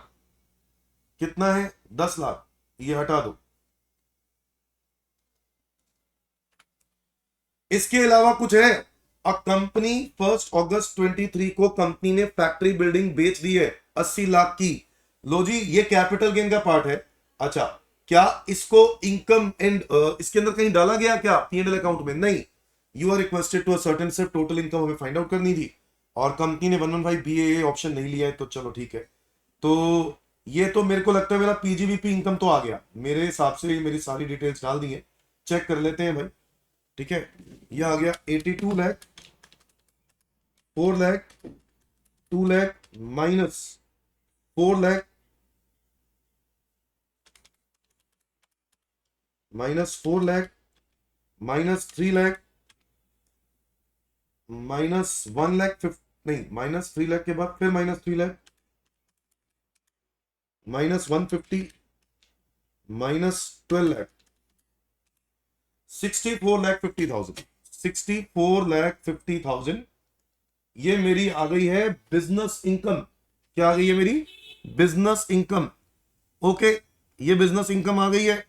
कितना है? 10 लाख, ये हटा दो। इसके अलावा कुछ है? अ कंपनी 1 अगस्त 23 को कंपनी ने फैक्ट्री बिल्डिंग बेच दी है 80 लाख की। लो जी, ये कैपिटल गेन का पार्ट है। अच्छा, क्या इसको इनकम एंड इसके अंदर कहीं डाला गया क्या पीएनएल अकाउंट में? नहीं। You are requested to a certain step, total income हमें फाइंड आउट करनी थी, और कंपनी ने 115 बीए ऑप्शन नहीं लिया है, तो चलो ठीक है। तो ये तो मेरे को लगता है मेरा पीजीबीपी इनकम तो आ गया, मेरे हिसाब से मेरी सारी डिटेल्स डाल दी है, चेक कर लेते हैं भाई। ठीक है, ये आ गया 82 lakh, 4 lakh, 2 lakh, minus 4 lakh, minus 4 lakh, minus 3 lakh, minus 1 lakh, नहीं, माइनस 3 लाख के बाद फिर minus 3 lakh, minus 150, minus 12 lakh, 64,50,000, 64,50,000। ये मेरी आ गई है बिजनेस इनकम। क्या आ गई है मेरी? Business income. ओके, ये बिजनेस इनकम आ गई है,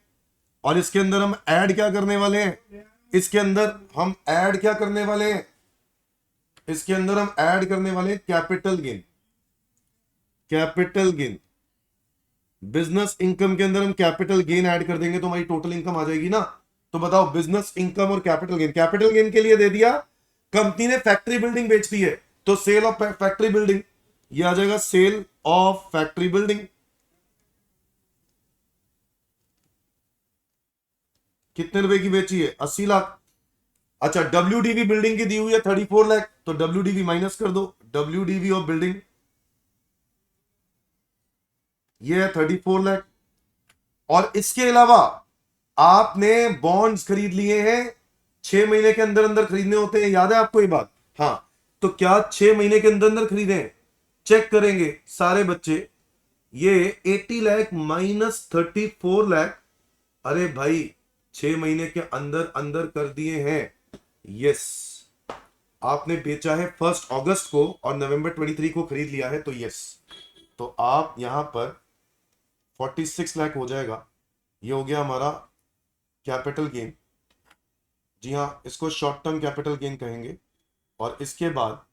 और इसके अंदर हम ऐड क्या करने वाले हैं? इसके अंदर हम ऐड क्या करने वाले हैं? इसके अंदर हम ऐड करने वाले हैं capital gain, capital gain. Business income के अंदर हम कैपिटल गेन ऐड कर देंगे तो हमारी टोटल इनकम आ जाएगी ना। तो बताओ, बिजनेस इनकम और कैपिटल गेन। कैपिटल गेन के लिए दे दिया, कंपनी ने फैक्ट्री बिल्डिंग बेच दी है, तो सेल ऑफ फैक्ट्री बिल्डिंग, ये आ जाएगा सेल ऑफ फैक्ट्री बिल्डिंग। कितने रुपए की बेची है? 80 लाख। अच्छा, WDV बिल्डिंग की दी हुई है 34 लाख, तो WDV माइनस कर दो। WDV ऑफ बिल्डिंग ये है 34 लाख। और इसके अलावा आपने बॉन्ड्स खरीद लिए हैं, 6 महीने के अंदर अंदर खरीदने होते हैं, याद है आपको ये बात? हाँ, तो क्या 6 महीने के अंदर अंदर खरीदे हैं? चेक करेंगे सारे बच्चे। ये 80 लाख माइनस 34 लाख, अरे भाई 6 महीने के अंदर अंदर कर दिए हैं। यस, आपने बेचा है 1 अगस्त को और नवंबर 23 को खरीद लिया है, तो यस, तो आप यहां पर 46 लाख हो जाएगा। ये हो गया हमारा कैपिटल गेन। जी हाँ, इसको शॉर्ट टर्म कैपिटल गेन कहेंगे। और इसके बाद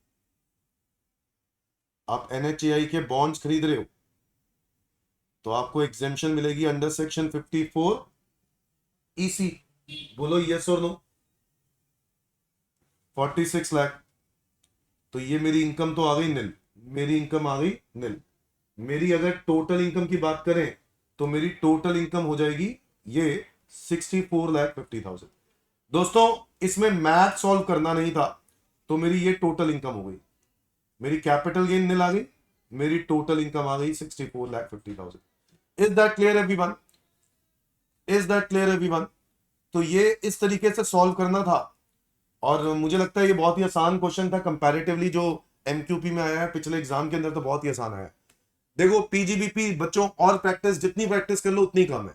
आप NHAI के बॉन्ड्स खरीद रहे हो तो आपको एग्जेम्पशन मिलेगी अंडर सेक्शन 54 EC। बोलो यस और नो। 46 लाख, तो ये मेरी इनकम तो आ गई निल, मेरी इनकम आ गई निल। मेरी अगर टोटल इनकम की बात करें तो मेरी टोटल इनकम हो जाएगी ये 64,50,000। दोस्तों, इसमें मैथ सॉल्व करना नहीं था, तो मेरी ये टोटल इनकम हो गई। मेरी कैपिटल गेन निल आ गई, मेरी टोटल इनकम आ गई 64,50,000। Is that clear everyone? Is that clear everyone? तो ये इस तरीके से सॉल्व करना था, और मुझे लगता है ये बहुत ही आसान क्वेश्चन था कंपैरेटिवली जो MQP में आया है। पिछले एग्जाम के अंदर तो बहुत ही आसान आया है। देखो, PGBP बच्चों, और प्रैक्टिस, जितनी प्रैक्टिस कर लो उतनी कम है।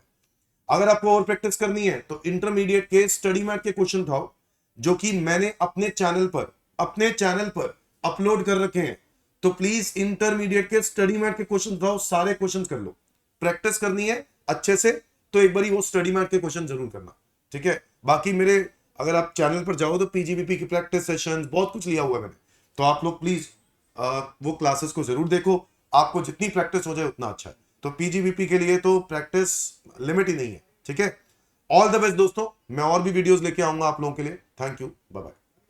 अगर आपको और प्रैक्टिस करनी है तो इंटरमीडिएट के स्टडी मैट के क्वेश्चन उठाओ, जो कि मैंने अपने चैनल पर अपलोड कर रखे हैं। तो प्लीज इंटरमीडिएट के स्टडी मैट के क्वेश्चन उठाओ, सारे क्वेश्चन कर लो। प्रैक्टिस करनी है अच्छे से तो एक बारी वो स्टडी मैट के क्वेश्चन जरूर करना, ठीक है? बाकी मेरे, अगर आप चैनल पर जाओ तो PGBP की प्रैक्टिस सेशंस बहुत कुछ लिया हुआ है मैंने, तो आप लोग प्लीज वो क्लासेस को जरूर देखो। आपको जितनी प्रैक्टिस हो जाए उतना अच्छा है। तो PGBP के लिए तो प्रैक्टिस लिमिट ही नहीं है, ठीक है? ऑल द बेस्ट दोस्तों, मैं और भी वीडियोस लेके आऊंगा आप लोगों के लिए। Thank you, bye bye.